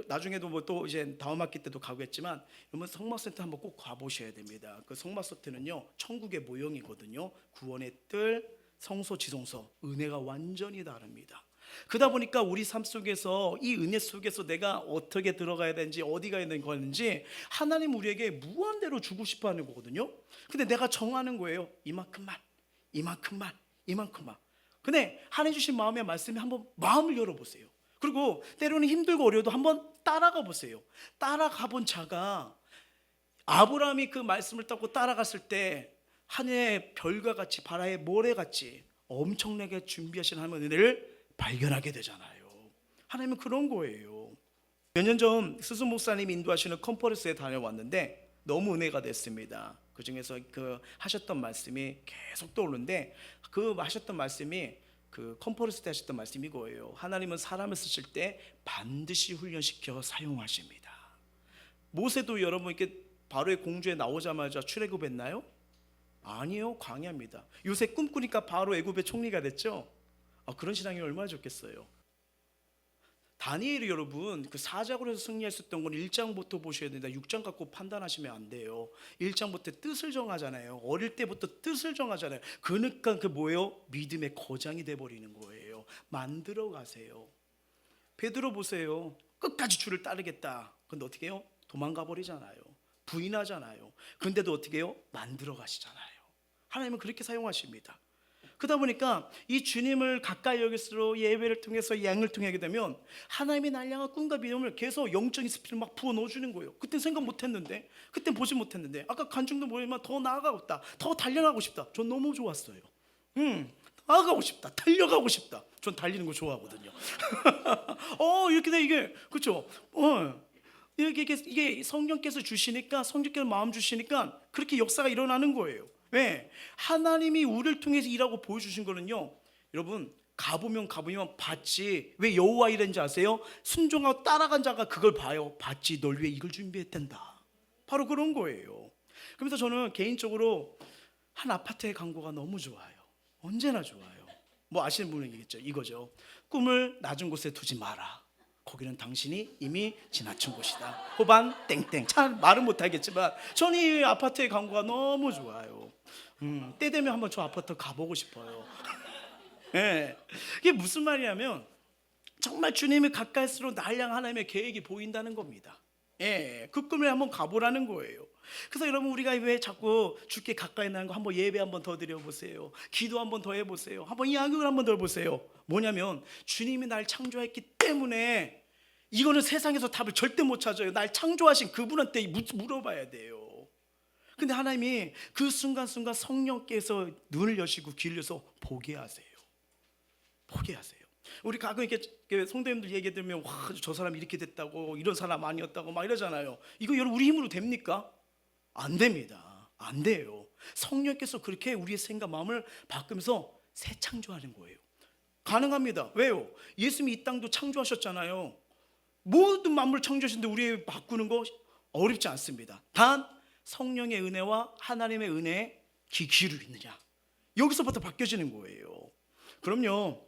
나중에도 뭐 또 이제 다음 학기 때도 가겠지만, 여러분 성막센터 한번 꼭 가보셔야 됩니다. 그 성막센터는요, 천국의 모형이거든요. 구원의 뜰, 성소, 지성소, 은혜가 완전히 다릅니다. 그러다 보니까 우리 삶 속에서 이 은혜 속에서 내가 어떻게 들어가야 되는지, 어디 가야 되는 거는지 하나님 우리에게 무한대로 주고 싶어 하는 거거든요. 근데 내가 정하는 거예요. 이만큼만. 근데 하나님 주신 마음의 말씀에 한번 마음을 열어보세요. 그리고 때로는 힘들고 어려워도 한번 따라가 보세요. 따라가 본 자가, 아브라함이 그 말씀을 따고 따라갔을 때 하늘의 별과 같이, 바다의 모래같이 엄청나게 준비하신 하나님의 은혜를 발견하게 되잖아요. 하나님은 그런 거예요. 몇 년 전 스스 목사님 인도하시는 컨퍼런스에 다녀왔는데 너무 은혜가 됐습니다. 그 중에서 그 하셨던 말씀이 계속 떠오르는데, 그 하셨던 말씀이, 그 컨퍼런스 때 하셨던 말씀이 이거예요. 하나님은 사람을 쓰실 때 반드시 훈련시켜 사용하십니다. 모세도 여러분 이렇게 바로의 공주에 나오자마자 출애굽했나요? 아니요, 광야입니다. 요새 꿈꾸니까 바로 애굽의 총리가 됐죠. 그런 신앙이 얼마나 좋겠어요. 다니엘이 여러분 그 사자굴에서 승리했었던 건 1장부터 보셔야 된다. 6장 갖고 판단하시면 안 돼요. 1장부터 뜻을 정하잖아요. 어릴 때부터 뜻을 정하잖아요. 그러니까 그 뭐예요? 믿음의 거장이 돼버리는 거예요. 만들어 가세요. 베드로 보세요. 끝까지 주를 따르겠다. 근데 어떻게 해요? 도망가 버리잖아요. 부인하잖아요. 근데도 어떻게 해요? 만들어 가시잖아요. 하나님은 그렇게 사용하십니다. 그러다 보니까 이 주님을 가까이 여길수록 예배를 통해서 양을 통하게 되면 하나님의 날 향한 꿈과 비전을 계속 영적인 스피를 막 부어 넣어주는 거예요. 그땐 생각 못했는데, 그땐 보지 못했는데, 아까 간증도 뭐냐면 더 나아가고 싶다, 더 달려가고 싶다. 전 너무 좋았어요. 나아가고 싶다, 달려가고 싶다. 전 달리는 거 좋아하거든요. 이렇게 돼 이게 그렇죠. 이게 성령께서 주시니까, 성령께서 마음 주시니까 그렇게 역사가 일어나는 거예요. 왜? 하나님이 우리를 통해서 일하고 보여주신 거는요, 여러분 가보면 봤지. 왜 여호와 이랬는지 아세요? 순종하고 따라간 자가 그걸 봐요. 봤지, 널 위해 이걸 준비했단다. 바로 그런 거예요. 그래서 저는 개인적으로 한 아파트의 광고가 너무 좋아요. 언제나 좋아요. 뭐 아시는 분은 얘기겠죠. 이거죠. 꿈을 낮은 곳에 두지 마라. 거기는 당신이 이미 지나친 곳이다. 호반 땡땡. 잘 말은 못하겠지만 저는 이 아파트의 광고가 너무 좋아요. 때 되면 한번 저 아파트 가보고 싶어요. 네. 이게 무슨 말이냐면 정말 주님이 가까이일수록 날 향한 하나님의 계획이 보인다는 겁니다. 예, 그 꿈을 한번 가보라는 거예요. 그래서 여러분 우리가 왜 자꾸 주께 가까이 나는 거 한번 예배 한번 더 드려보세요. 기도 한번 더 해보세요. 한번 이야기를 한번 더 해보세요. 뭐냐면 주님이 날 창조했기 때문에 이거는 세상에서 답을 절대 못 찾아요. 날 창조하신 그분한테 물어봐야 돼요. 근데 하나님이 그 순간순간 성령께서 눈을 여시고 귀를 여서 보게 하세요. 보게 하세요. 우리 가끔 이렇게 성도님들 얘기 들으면 와, 저 사람이 이렇게 됐다고, 이런 사람 아니었다고 막 이러잖아요. 이거 여러분 우리 힘으로 됩니까? 안 됩니다. 안 돼요. 성령께서 그렇게 우리의 생각 마음을 바꾸면서 새 창조하는 거예요. 가능합니다. 왜요? 예수님이 이 땅도 창조하셨잖아요. 모든 만물을 창조하셨는데 우리 바꾸는 거 어렵지 않습니다. 단 성령의 은혜와 하나님의 은혜에 귀를 있느냐, 여기서부터 바뀌어지는 거예요. 그럼요,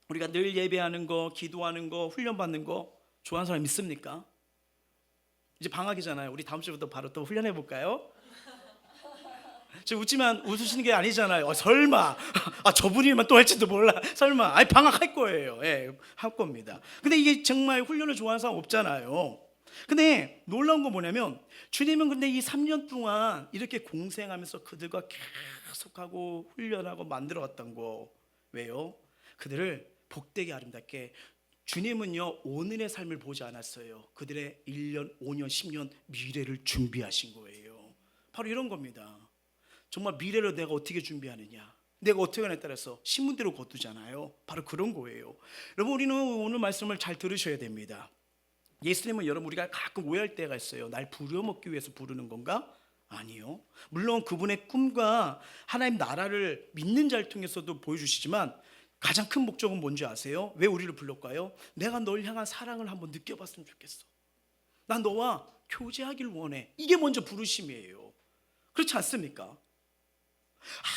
우리가 늘 예배하는 거, 기도하는 거, 훈련받는 거 좋아하는 사람 있습니까? 이제 방학이잖아요. 우리 다음 주부터 바로 또 훈련해 볼까요? 지금 웃지만 웃으시는 게 아니잖아요. 설마 저분이만 또 할지도 몰라. 설마 방학할 거예요. 예, 할 겁니다. 근데 이게 정말 훈련을 좋아하는 사람 없잖아요. 근데 놀라운 건 뭐냐면 주님은 근데 이 3년 동안 이렇게 공생하면서 그들과 계속하고 훈련하고 만들어 갔던 거. 왜요? 그들을 복되게 아름답게. 주님은요 오늘의 삶을 보지 않았어요. 그들의 1년, 5년, 10년 미래를 준비하신 거예요. 바로 이런 겁니다. 정말 미래를 내가 어떻게 준비하느냐, 내가 어떻게 하느냐에 따라서 신문대로 거두잖아요. 바로 그런 거예요. 여러분 우리는 오늘 말씀을 잘 들으셔야 됩니다. 예수님은 여러분 우리가 가끔 오해할 때가 있어요. 날 부려먹기 위해서 부르는 건가? 아니요. 물론 그분의 꿈과 하나님 나라를 믿는 자를 통해서도 보여주시지만 가장 큰 목적은 뭔지 아세요? 왜 우리를 불렀까요? 내가 널 향한 사랑을 한번 느껴봤으면 좋겠어. 난 너와 교제하길 원해. 이게 먼저 부르심이에요. 그렇지 않습니까?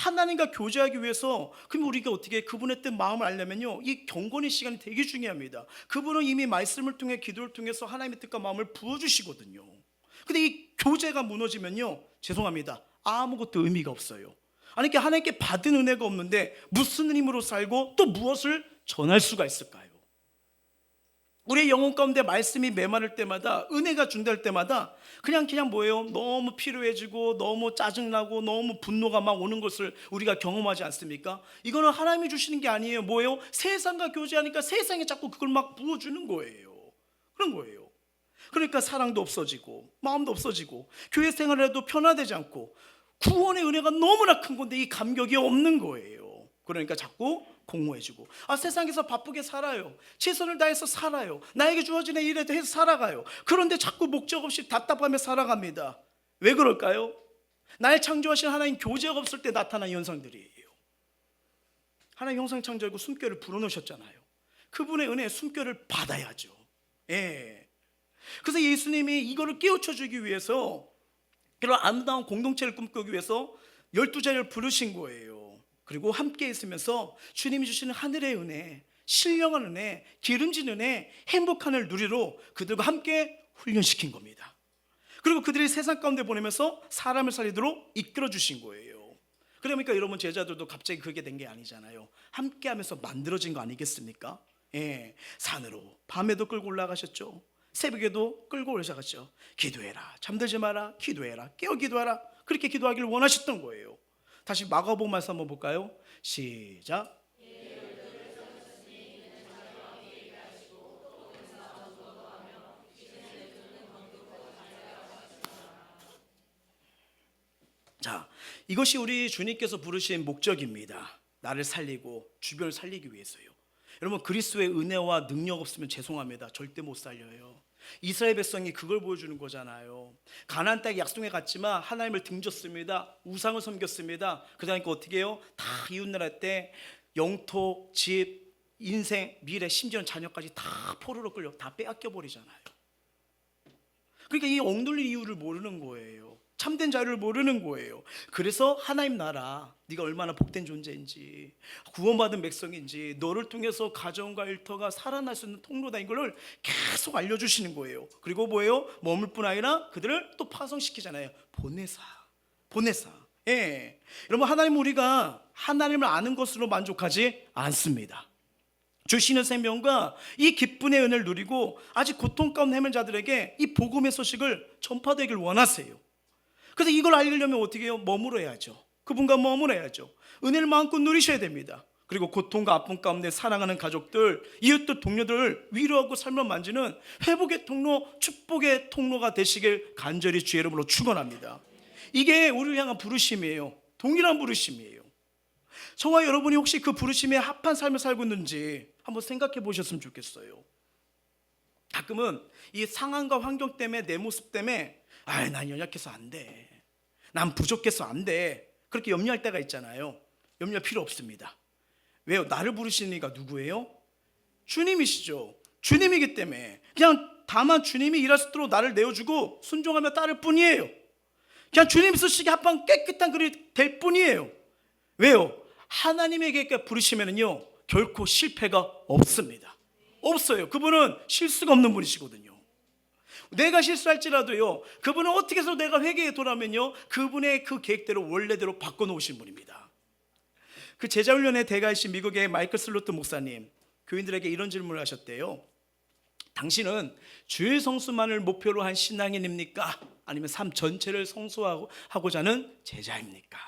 하나님과 교제하기 위해서 그럼 우리가 어떻게 그분의 뜻 마음을 알려면요, 이 경건의 시간이 되게 중요합니다. 그분은 이미 말씀을 통해 기도를 통해서 하나님의 뜻과 마음을 부어주시거든요. 근데 이 교제가 무너지면요, 죄송합니다, 아무것도 의미가 없어요. 아니, 그러니까 하나님께 받은 은혜가 없는데 무슨 힘으로 살고 또 무엇을 전할 수가 있을까요? 우리의 영혼 가운데 말씀이 메마를 때마다, 은혜가 준다할 때마다 그냥 뭐예요? 너무 피로해지고 너무 짜증나고 너무 분노가 막 오는 것을 우리가 경험하지 않습니까? 이거는 하나님이 주시는 게 아니에요. 뭐예요? 세상과 교제하니까 세상에 자꾸 그걸 막 부어주는 거예요. 그런 거예요. 그러니까 사랑도 없어지고 마음도 없어지고 교회 생활을 해도 편화되지 않고 구원의 은혜가 너무나 큰 건데 이 감격이 없는 거예요. 그러니까 자꾸 공허해지고, 세상에서 바쁘게 살아요. 최선을 다해서 살아요. 나에게 주어진 일에 대해서 살아가요. 그런데 자꾸 목적 없이 답답하며 살아갑니다. 왜 그럴까요? 날 창조하신 하나님 교제가 없을 때 나타난 현상들이에요. 하나님 형상 창조하고 숨결을 불어넣으셨잖아요. 그분의 은혜의 숨결을 받아야죠. 예. 그래서 예수님이 이거를 깨우쳐 주기 위해서, 그런 아름다운 공동체를 꿈꾸기 위해서 12제자를 부르신 거예요. 그리고 함께 있으면서 주님이 주시는 하늘의 은혜, 신령한 은혜, 기름진 은혜, 행복한 을 누리러 그들과 함께 훈련시킨 겁니다. 그리고 그들이 세상 가운데 보내면서 사람을 살리도록 이끌어 주신 거예요. 그러니까 여러분, 제자들도 갑자기 그게 된 게 아니잖아요. 함께 하면서 만들어진 거 아니겠습니까? 예, 산으로 밤에도 끌고 올라가셨죠. 새벽에도 끌고 올라가셨죠. 기도해라, 잠들지 마라, 기도해라, 깨어 기도하라, 그렇게 기도하기를 원하셨던 거예요. 다시 마가복음 말씀 한번 볼까요? 시작. 자, 이것이 우리 주님께서 부르신 목적입니다. 나를 살리고 주변을 살리기 위해서요. 여러분, 그리스도의 은혜와 능력 없으면 죄송합니다. 절대 못 살려요. 이스라엘 백성이 그걸 보여주는 거잖아요. 가나안 땅에 약속에 갔지만 하나님을 등졌습니다. 우상을 섬겼습니다. 그러니까 어떻게 해요? 다 이웃나라 때 영토, 집, 인생, 미래, 심지어는 자녀까지 다 포로로 끌려 다 빼앗겨 버리잖아요. 그러니까 이 억눌린 이유를 모르는 거예요. 참된 자유를 모르는 거예요. 그래서 하나님 나라, 네가 얼마나 복된 존재인지, 구원받은 백성인지, 너를 통해서 가정과 일터가 살아날 수 있는 통로다, 이걸 계속 알려주시는 거예요. 그리고 뭐예요? 머물 뿐 아니라 그들을 또 파송시키잖아요. 보내사. 예. 여러분, 하나님, 우리가 하나님을 아는 것으로 만족하지 않습니다. 주시는 생명과 이 기쁨의 은혜를 누리고 아직 고통 가운데 헤맨 자들에게 이 복음의 소식을 전파되길 원하세요. 그래서 이걸 알리려면 어떻게 해요? 머물러야죠. 그분과 머물러야죠. 은혜를 마음껏 누리셔야 됩니다. 그리고 고통과 아픔 가운데 사랑하는 가족들, 이웃들, 동료들을 위로하고 삶을 만지는 회복의 통로, 축복의 통로가 되시길 간절히 주의 이름으로 축원합니다. 이게 우리를 향한 부르심이에요. 동일한 부르심이에요. 저와 여러분이 혹시 그 부르심에 합한 삶을 살고 있는지 한번 생각해 보셨으면 좋겠어요. 가끔은 이 상황과 환경 때문에, 내 모습 때문에 난 연약해서 안 돼, 난 부족해서 안 돼, 그렇게 염려할 때가 있잖아요. 염려할 필요 없습니다. 왜요? 나를 부르시는 이가 누구예요? 주님이시죠. 주님이기 때문에 그냥 다만 주님이 일할 수 있도록 나를 내어주고 순종하며 따를 뿐이에요. 그냥 주님 쓰시기 합한 깨끗한 글이 될 뿐이에요. 왜요? 하나님에게 부르시면은요, 결코 실패가 없습니다. 없어요. 그분은 실수가 없는 분이시거든요. 내가 실수할지라도요, 그분은 어떻게 해서 내가 회개에 돌아오면요, 그분의 그 계획대로 원래대로 바꿔놓으신 분입니다. 그 제자훈련의 대가이신 미국의 마이클 슬로트 목사님, 교인들에게 이런 질문을 하셨대요. 당신은 주의 성수만을 목표로 한 신앙인입니까? 아니면 삶 전체를 성수하고자 하는 제자입니까?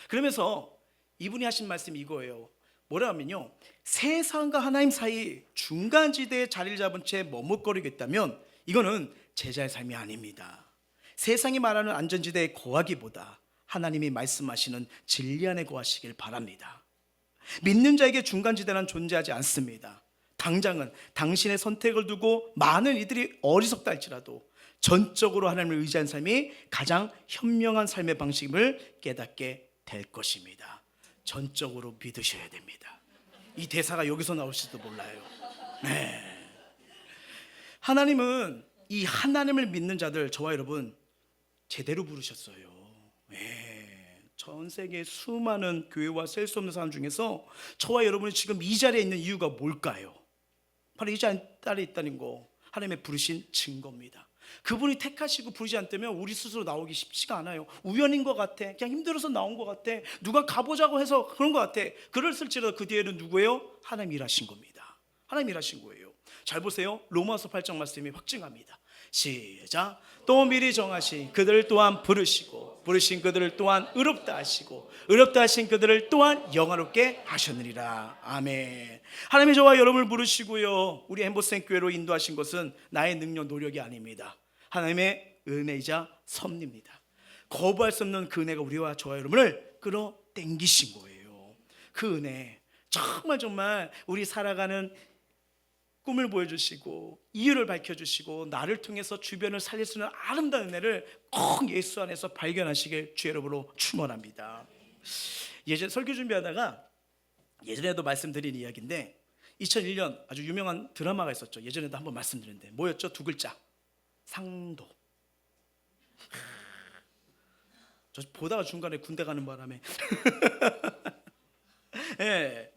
그러면서 이분이 하신 말씀이 이거예요. 뭐라 하면요, 세상과 하나님 사이 중간지대에 자리를 잡은 채 머뭇거리겠다면 이거는 제자의 삶이 아닙니다. 세상이 말하는 안전지대에 거하기보다 하나님이 말씀하시는 진리 안에 거하시길 바랍니다. 믿는 자에게 중간지대는 존재하지 않습니다. 당장은 당신의 선택을 두고 많은 이들이 어리석다 할지라도 전적으로 하나님을 의지한 삶이 가장 현명한 삶의 방식임을 깨닫게 될 것입니다. 전적으로 믿으셔야 됩니다. 이 대사가 여기서 나올지도 몰라요. 네. 하나님은 이 하나님을 믿는 자들, 저와 여러분 제대로 부르셨어요. 네. 전 세계 수많은 교회와 셀 수 없는 사람 중에서 저와 여러분이 지금 이 자리에 있는 이유가 뭘까요? 바로 이 자리에 있다는 거, 하나님의 부르신 증거입니다. 그분이 택하시고 부르지 않다면 우리 스스로 나오기 쉽지가 않아요. 우연인 것 같아, 그냥 힘들어서 나온 것 같아, 누가 가보자고 해서 그런 것 같아. 그럴지라도 그 뒤에는 누구예요? 하나님 일하신 겁니다. 하나님 일하신 거예요. 잘 보세요. 로마서 8장 말씀이 확증합니다. 시작. 또 미리 정하신 그들을 또한 부르시고 부르신 그들을 또한 의롭다 하시고 의롭다 하신 그들을 또한 영화롭게 하셨느니라. 아멘. 하나님이 저와 여러분을 부르시고요, 우리 엠보생교회로 인도하신 것은 나의 능력, 노력이 아닙니다. 하나님의 은혜이자 섭리입니다. 거부할 수 없는 그 은혜가 우리와 저와 여러분을 끌어당기신 거예요. 그 은혜, 정말 우리 살아가는 꿈을 보여주시고 이유를 밝혀주시고 나를 통해서 주변을 살릴 수 있는 아름다운 은혜를 꼭 예수 안에서 발견하시길 주의 이름으로 축원합니다. 예전 설교 준비하다가 예전에도 말씀드린 이야기인데 2001년 아주 유명한 드라마가 있었죠. 예전에도 한번 말씀드렸는데 뭐였죠? 두 글자, 상도. 저 보다가 중간에 군대 가는 바람에 예.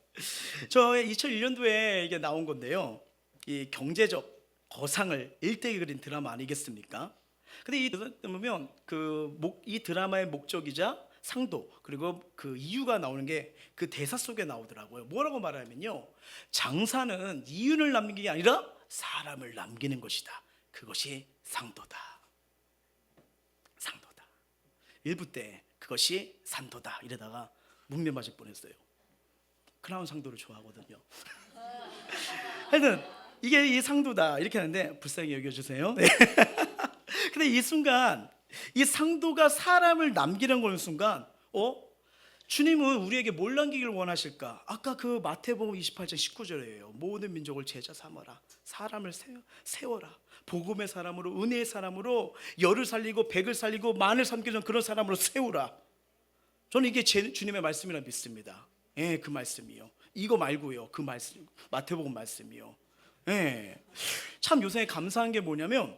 저 2001년도에 이게 나온 건데요. 이 경제적 거상을 일대기 그린 드라마 아니겠습니까? 근데 이 드라마 보면 이 드라마의 목적이자 상도 그리고 그 이유가 나오는 게 그 대사 속에 나오더라고요. 뭐라고 말하면요, 장사는 이윤을 남기는 게 아니라 사람을 남기는 것이다. 그것이 상도다. 상도다. 일부 때 그것이 산도다 이러다가 문매 맞을 뻔했어요. 크라운 상도를 좋아하거든요. 하여튼 이게 이 상도다 이렇게 하는데 불쌍히 여겨주세요. 네. 근데 이 순간 이 상도가 사람을 남기는 거는 순간 주님은 우리에게 뭘 남기길 원하실까? 아까 그 마태복음 28장 19절이에요. 모든 민족을 제자 삼아라. 사람을 세워라. 복음의 사람으로, 은혜의 사람으로, 열을 살리고 백을 살리고 만을 삼기는 그런 사람으로 세우라. 저는 이게 주님의 말씀이라 믿습니다. 예, 그 말씀이요. 이거 말고요. 그 말씀, 마태복음 말씀이요. 예. 참 요새 감사한 게 뭐냐면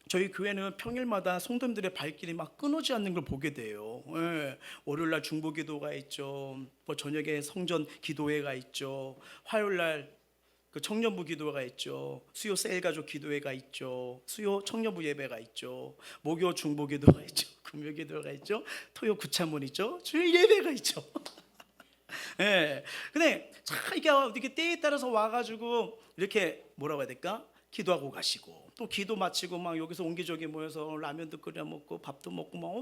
저희 교회는 평일마다 성도님들의 발길이 막 끊어지지 않는 걸 보게 돼요. 예. 월요일날 중보기도가 있죠. 뭐 저녁에 성전 기도회가 있죠. 화요일날 그 청년부 기도회가 있죠. 수요 셀가족 기도회가 있죠. 수요 청년부 예배가 있죠. 목요 중보 기도가 있죠. 금요 기도가 있죠. 토요 구차문 있죠. 주일 예배가 있죠. 예. 근데 참 이게 때에 따라서 와가지고 이렇게 뭐라고 해야 될까? 기도하고 가시고 또 기도 마치고 막 여기서 옹기종기 모여서 라면도 끓여 먹고 밥도 먹고 막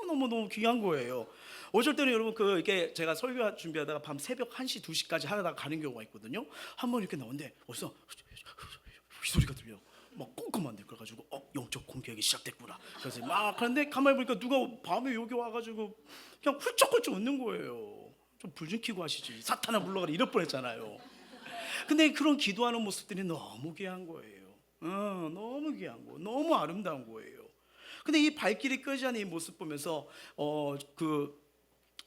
너무 귀한 거예요. 어쩔 때는 여러분 이게 제가 설교 준비하다가 밤 새벽 1시 2시까지 하다가 가는 경우가 있거든요. 한번 이렇게 나오는데 어디서 이 소리가 들려. 막 꼼꼼한데 그래가지고 영적 공격이 시작됐구나. 그래서 막 하는데 가만히 보니까 누가 밤에 여기 와가지고 그냥 훌쩍훌쩍 웃는 거예요. 좀 불 좀 켜고 하시지. 사탄아 물러가라 이럴 뻔했잖아요. 근데 그런 기도하는 모습들이 너무 귀한 거예요. 너무 귀한 거, 너무 아름다운 거예요. 근데 이 발길이 끄지 않는 이 모습 보면서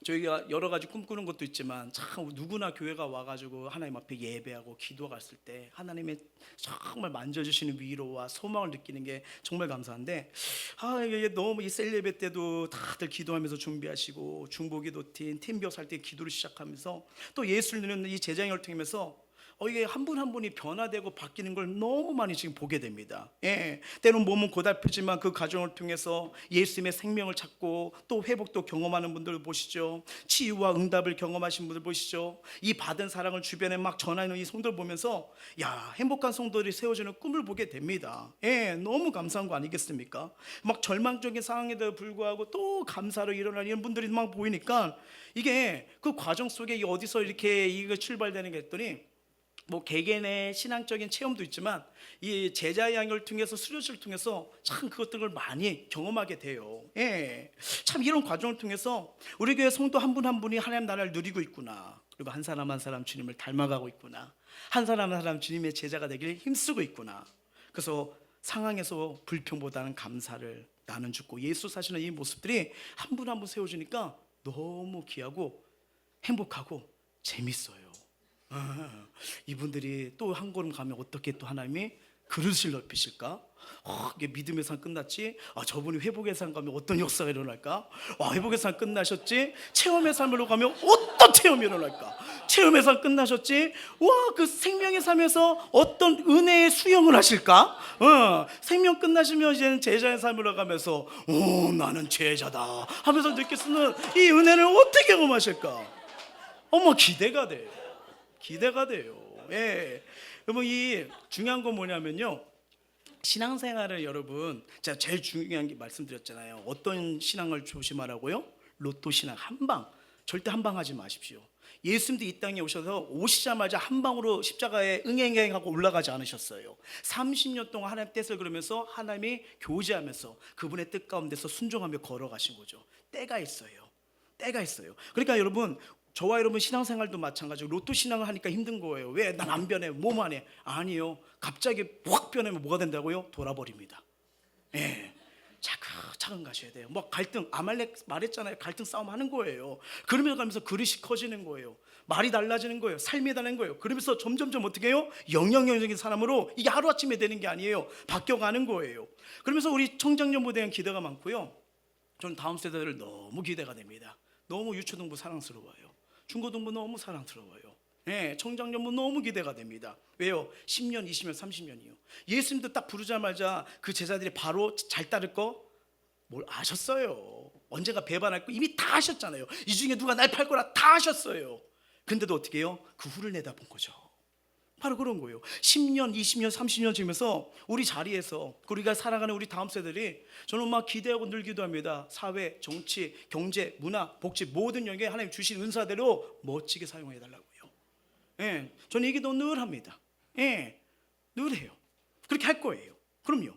저희가 여러 가지 꿈꾸는 것도 있지만 참 누구나 교회가 와가지고 하나님 앞에 예배하고 기도갔을 때 하나님의 정말 만져주시는 위로와 소망을 느끼는 게 정말 감사한데 이게 너무 이 셀 예배 때도 다들 기도하면서 준비하시고 중보기도팀 팀벽 살 때 기도를 시작하면서 또 예수를 믿는 이 제자행을 통하면서 이게 한 분 한 분이 변화되고 바뀌는 걸 너무 많이 지금 보게 됩니다. 예, 때로는 몸은 고달프지만 그 과정을 통해서 예수님의 생명을 찾고 또 회복도 경험하는 분들 보시죠. 치유와 응답을 경험하신 분들 보시죠. 이 받은 사랑을 주변에 막 전하는 이 성도를 보면서 행복한 성도들이 세워지는 꿈을 보게 됩니다. 예, 너무 감사한 거 아니겠습니까? 막 절망적인 상황에도 불구하고 또 감사로 일어나는 이런 분들이 막 보이니까 이게 그 과정 속에 어디서 이렇게 이거 출발되는 게 했더니 뭐 개개인의 신앙적인 체험도 있지만 이 제자의 양을 통해서 수료를 통해서 참 그것들을 많이 경험하게 돼요. 예, 참 이런 과정을 통해서 우리 교회 성도 한 분 한 분이 하나님 나라를 누리고 있구나. 그리고 한 사람 한 사람 주님을 닮아가고 있구나. 한 사람 한 사람 주님의 제자가 되길 힘쓰고 있구나. 그래서 상황에서 불평보다는 감사를 나눈 주고 예수 사시는 이 모습들이 한 분 한 분 세워지니까 너무 귀하고 행복하고 재밌어요. 이분들이 또 한 걸음 가면 어떻게 또 하나님이 그릇을 넓히실까? 이게 믿음의 산 끝났지? 저분이 회복의 산 가면 어떤 역사가 일어날까? 회복의 산 끝나셨지? 체험의 삶으로 가면 어떤 체험이 일어날까? 체험의 산 끝나셨지? 그 생명의 삶에서 어떤 은혜의 수영을 하실까? 생명 끝나시면 이제는 제자의 삶으로 가면서 나는 제자다 하면서 느낄 수 있는 이 은혜를 어떻게 경험하실까? 기대가 돼요. 기대가 돼요. 예. 여러분 이 중요한 건 뭐냐면요. 신앙생활을 여러분 제가 제일 중요한 게 말씀드렸잖아요. 어떤 신앙을 조심하라고요? 로또 신앙 한방. 절대 한방하지 마십시오. 예수님도 이 땅에 오시자마자 한 방으로 십자가에 응행하고 올라가지 않으셨어요. 30년 동안 하나님 뜻을 그러면서 하나님이 교제하면서 그분의 뜻 가운데서 순종하며 걸어가신 거죠. 때가 있어요. 때가 있어요. 그러니까 여러분 저와 여러분 신앙생활도 마찬가지고 로또 신앙을 하니까 힘든 거예요. 왜? 난 안 변해. 뭐만 안 해. 아니요. 갑자기 확 변하면 뭐가 된다고요? 돌아버립니다. 예. 차근 가셔야 돼요. 갈등, 아말렉 말했잖아요. 갈등 싸움 하는 거예요. 그러면서 가면서 그릇이 커지는 거예요. 말이 달라지는 거예요. 삶이 달라지는 거예요. 그러면서 점점점 어떻게 해요? 영영적인 사람으로 이게 하루아침에 되는 게 아니에요. 바뀌어가는 거예요. 그러면서 우리 청장년부대는 기대가 많고요. 저는 다음 세대를 너무 기대가 됩니다. 너무 유초등부 사랑스러워요. 중고등부 너무 사랑스러워요. 네, 청장년부 너무 기대가 됩니다. 왜요? 10년, 20년, 30년이요. 예수님도 딱 부르자마자 그 제자들이 바로 잘 따를 거 뭘 아셨어요. 언제가 배반할 거 이미 다 하셨잖아요. 이 중에 누가 날 팔 거라 다 하셨어요. 근데도 어떻게 해요? 그 후를 내다본 거죠. 바로 그런 거예요. 10년, 20년, 30년 지면서 우리 자리에서 우리가 살아가는 우리 다음 세대들이 저는 막 기대하고 늘 기도합니다. 사회, 정치, 경제, 문화, 복지 모든 영역에 하나님 주신 은사대로 멋지게 사용해 달라고요. 예, 저는 이 기도 늘 합니다. 예, 늘 해요. 그렇게 할 거예요. 그럼요.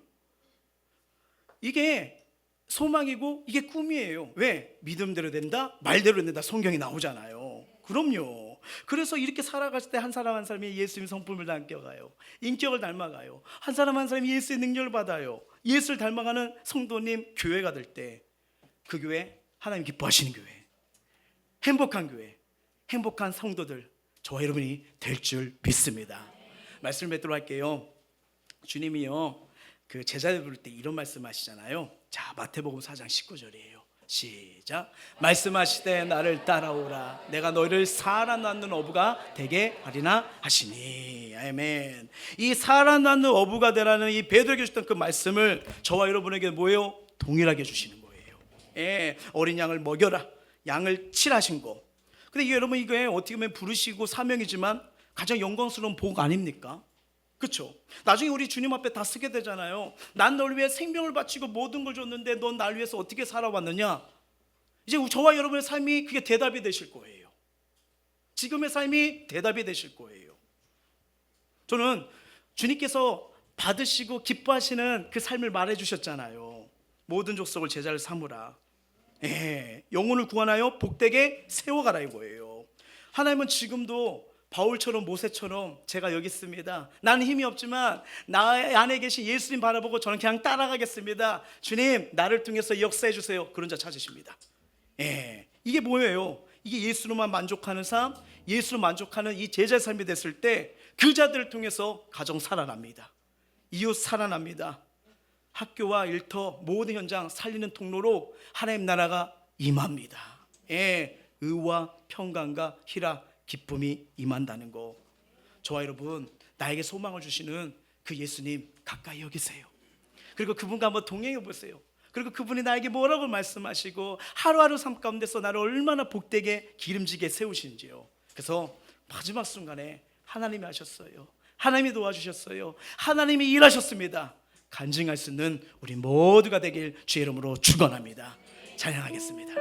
이게 소망이고 이게 꿈이에요. 왜? 믿음대로 된다, 말대로 된다. 성경이 나오잖아요. 그럼요. 그래서 이렇게 살아갔을 때 한 사람 한 사람이 예수님의 성품을 닮겨가요. 인격을 닮아가요. 한 사람 한 사람이 예수의 능력을 받아요. 예수를 닮아가는 성도님 교회가 될 때 그 교회 하나님 기뻐하시는 교회, 행복한 교회, 행복한 성도들 저와 여러분이 될 줄 믿습니다. 말씀을 맺도록 할게요. 주님이요 그 제자들 부를 때 이런 말씀하시잖아요. 자, 마태복음 4장 19절이에요. 시작. 말씀하시되 나를 따라오라. 내가 너희를 살아나는 어부가 되게 하리나 하시니. 아멘. 이 살아나는 어부가 되라는 이 베드로에게 주셨던 그 말씀을 저와 여러분에게 뭐예요? 동일하게 주시는 거예요. 예, 어린 양을 먹여라. 양을 칠하신 거. 근데 여러분 이게 어떻게 보면 부르시고 사명이지만 가장 영광스러운 복 아닙니까? 그렇죠? 나중에 우리 주님 앞에 다 쓰게 되잖아요. 난 널 위해 생명을 바치고 모든 걸 줬는데 넌 날 위해서 어떻게 살아왔느냐? 이제 저와 여러분의 삶이 그게 대답이 되실 거예요. 지금의 삶이 대답이 되실 거예요. 저는 주님께서 받으시고 기뻐하시는 그 삶을 말해주셨잖아요. 모든 족속을 제자를 삼으라. 예, 영혼을 구원하여 복되게 세워가라 이거예요. 하나님은 지금도 바울처럼 모세처럼 제가 여기 있습니다. 나는 힘이 없지만 나 안에 계신 예수님 바라보고 저는 그냥 따라가겠습니다. 주님 나를 통해서 역사해 주세요. 그런 자 찾으십니다. 예, 이게 뭐예요? 이게 예수로만 만족하는 삶, 예수로 만족하는 이 제자의 삶이 됐을 때 그 자들을 통해서 가정 살아납니다. 이웃 살아납니다. 학교와 일터 모든 현장 살리는 통로로 하나님 나라가 임합니다. 예, 의와 평강과 희락 기쁨이 임한다는 거. 저와 여러분 나에게 소망을 주시는 그 예수님 가까이 여기세요. 그리고 그분과 한번 동행해 보세요. 그리고 그분이 나에게 뭐라고 말씀하시고 하루하루 삶 가운데서 나를 얼마나 복되게 기름지게 세우시는지요. 그래서 마지막 순간에 하나님이 하셨어요. 하나님이 도와주셨어요. 하나님이 일하셨습니다. 간증할 수 있는 우리 모두가 되길 주의 이름으로 축원합니다. 찬양하겠습니다.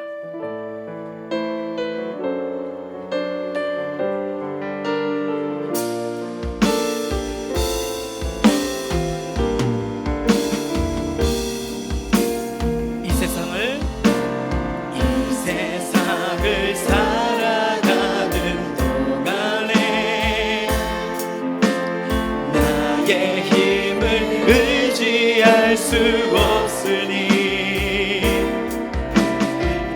수 없으니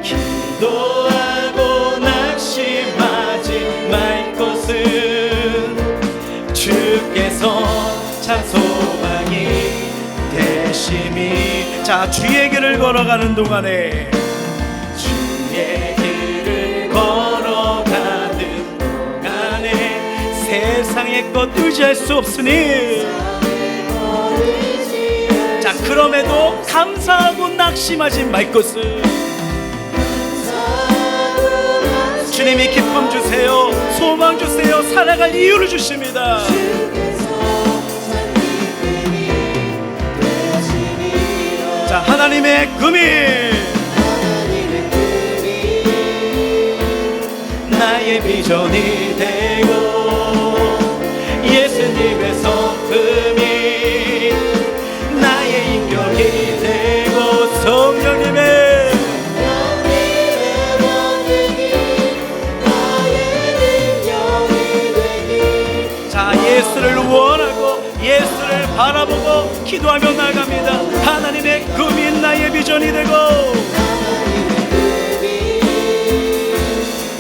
기도하고 낙심하지 말 것은 주께서 참 소망이 되심이. 자, 주의 길을 걸어가는 동안에 주의 길을 걸어가는 동안에 세상의 것 의지할 수 없으니 자, 그럼에도 감사하고 낙심하지 말 것을. 주님이 기쁨 주세요. 소망 주세요. 살아갈 이유를 주십니다. 자, 하나님의 금이 나의 비전이 되고 예수님의 성품이 나의 인격이 되고 성령님의 권능이 나의 능력이 되기. 자, 예수를 원하고 예수를 바라보고 기도하며 나갑니다. 하나님의 금이 나의 비전이 되고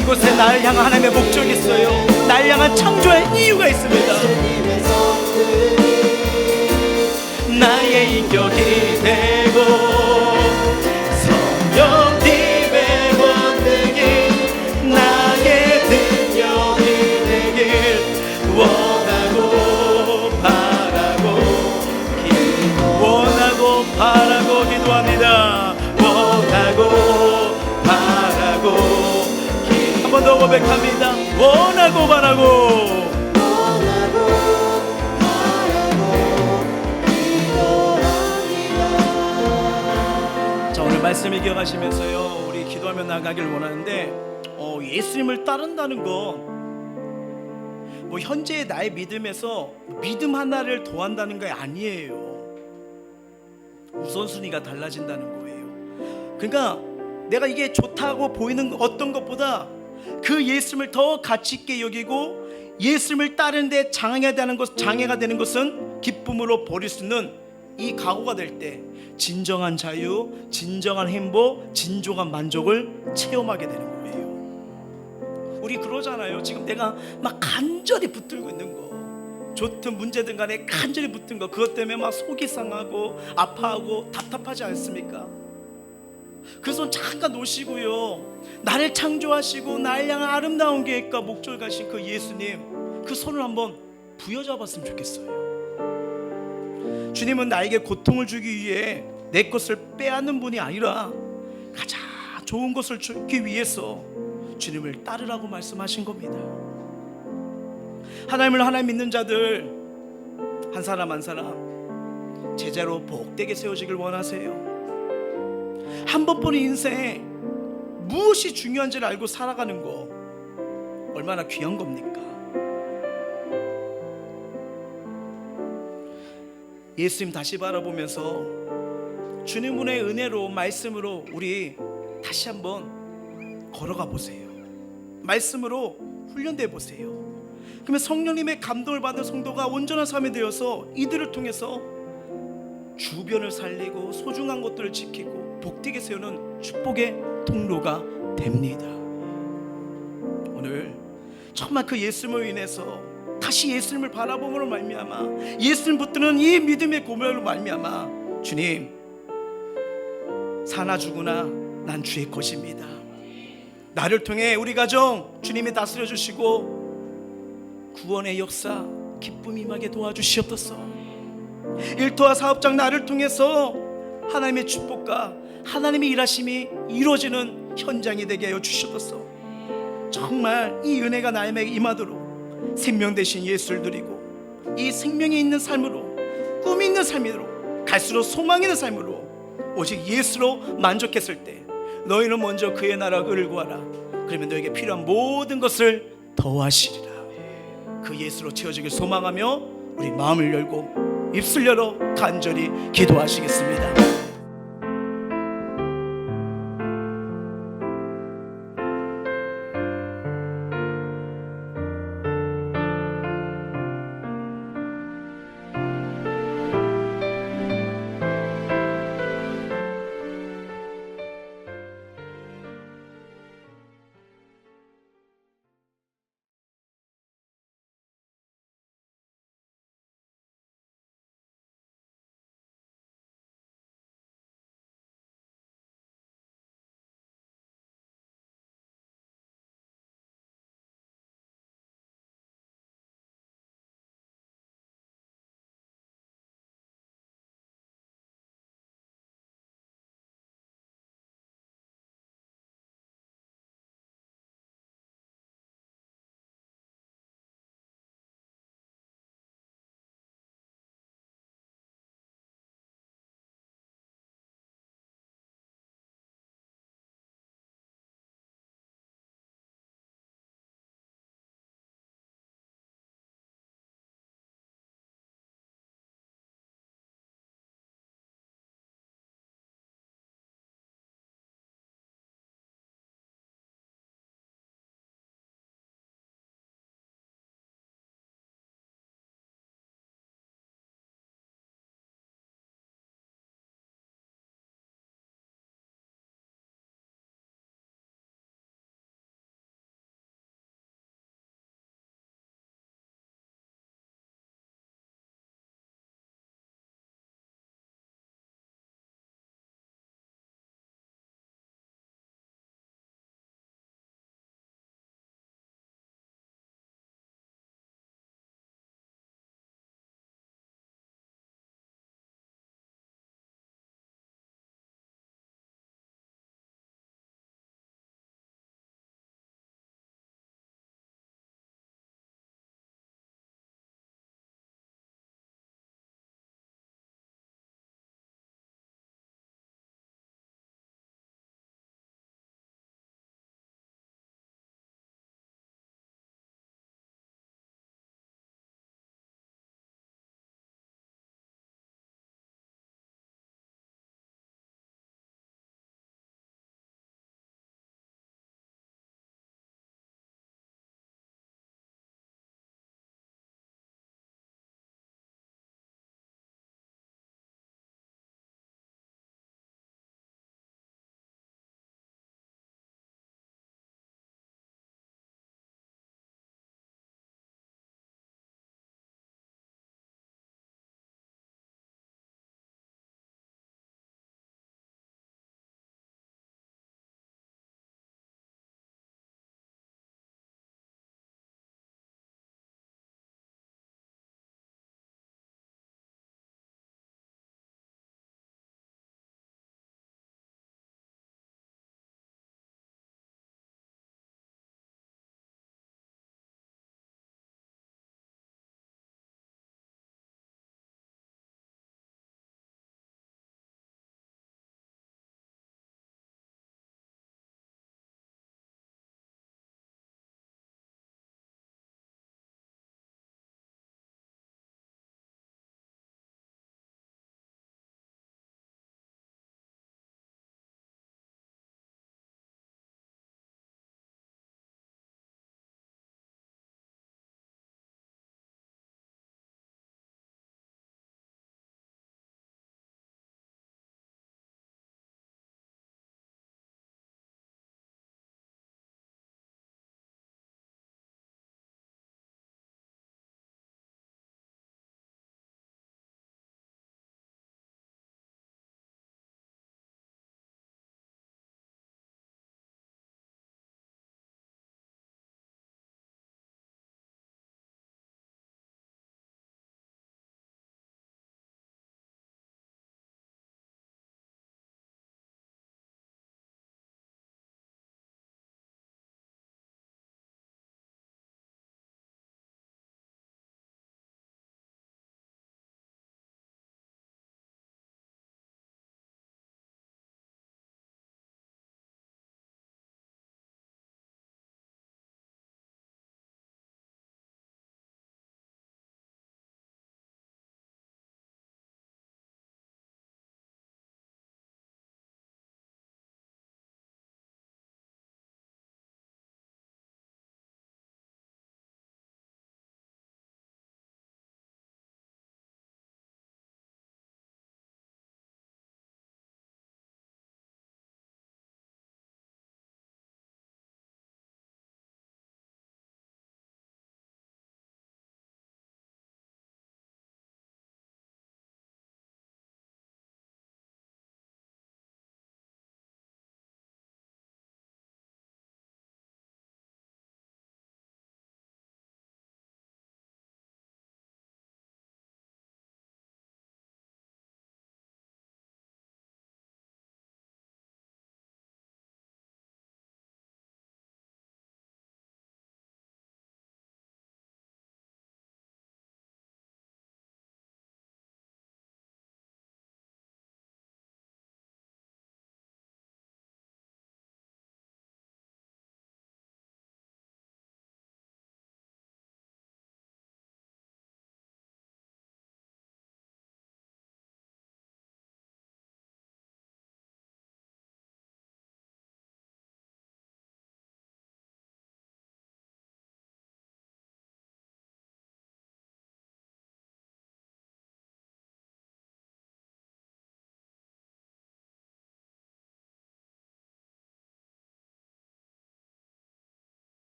이곳에 나를 향한 하나님의 목적이 있어요. 나를 향한 창조의 이유가 있습니다. 나의 인격이 되고 바라고 기도합니다. 원하고 바라고 한 번 더 고백합니다. 원하고 바라고 말씀을 기억하시면서요, 우리 기도하며 나가기를 원하는데 예수님을 따른다는 건 뭐 현재의 나의 믿음에서 믿음 하나를 더한다는 게 아니에요. 우선순위가 달라진다는 거예요. 그러니까 내가 이게 좋다고 보이는 어떤 것보다 그 예수님을 더 가치 있게 여기고 예수님을 따르는데 장애가 되는 것은 기쁨으로 버릴 수 있는 이 각오가 될 때 진정한 자유, 진정한 행복, 진정한 만족을 체험하게 되는 거예요. 우리 그러잖아요. 지금 내가 막 간절히 붙들고 있는 거, 좋든 문제든 간에 간절히 붙든 거, 그것 때문에 막 속이 상하고 아파하고 답답하지 않습니까? 그 손 잠깐 놓으시고요, 나를 창조하시고 나를 향한 아름다운 계획과 목적을 가신 그 예수님, 그 손을 한번 부여잡았으면 좋겠어요. 주님은 나에게 고통을 주기 위해 내 것을 빼앗는 분이 아니라 가장 좋은 것을 주기 위해서 주님을 따르라고 말씀하신 겁니다. 하나님 믿는 자들 한 사람 한 사람 제자로 복되게 세워지길 원하세요. 한 번뿐인 인생에 무엇이 중요한지를 알고 살아가는 거 얼마나 귀한 겁니까? 예수님 다시 바라보면서 주님의 은혜로 말씀으로 우리 다시 한번 걸어가 보세요. 말씀으로 훈련돼 보세요. 그러면 성령님의 감동을 받은 성도가 온전한 삶이 되어서 이들을 통해서 주변을 살리고 소중한 것들을 지키고 복되게 세우는 축복의 통로가 됩니다. 오늘 정말 그 예수님을 인해서 다시 예수님을 바라봄으로 말미암아 예수님 붙드는 이 믿음의 고백으로 말미암아 주님, 사나 죽으나 난 주의 것입니다. 나를 통해 우리 가정 주님이 다스려 주시고 구원의 역사 기쁨이 임하게 도와주시옵소서. 일터와 사업장 나를 통해서 하나님의 축복과 하나님의 일하심이 이루어지는 현장이 되게 하여 주시옵소서. 정말 이 은혜가 나에게 임하도록 생명 되신 예수를 드리고 이 생명이 있는 삶으로, 꿈이 있는 삶으로, 갈수록 소망이 있는 삶으로 오직 예수로 만족했을 때 너희는 먼저 그의 나라와 그를 구하라. 그러면 너에게 필요한 모든 것을 더하시리라. 그 예수로 채워지길 소망하며 우리 마음을 열고 입술 열어 간절히 기도하시겠습니다.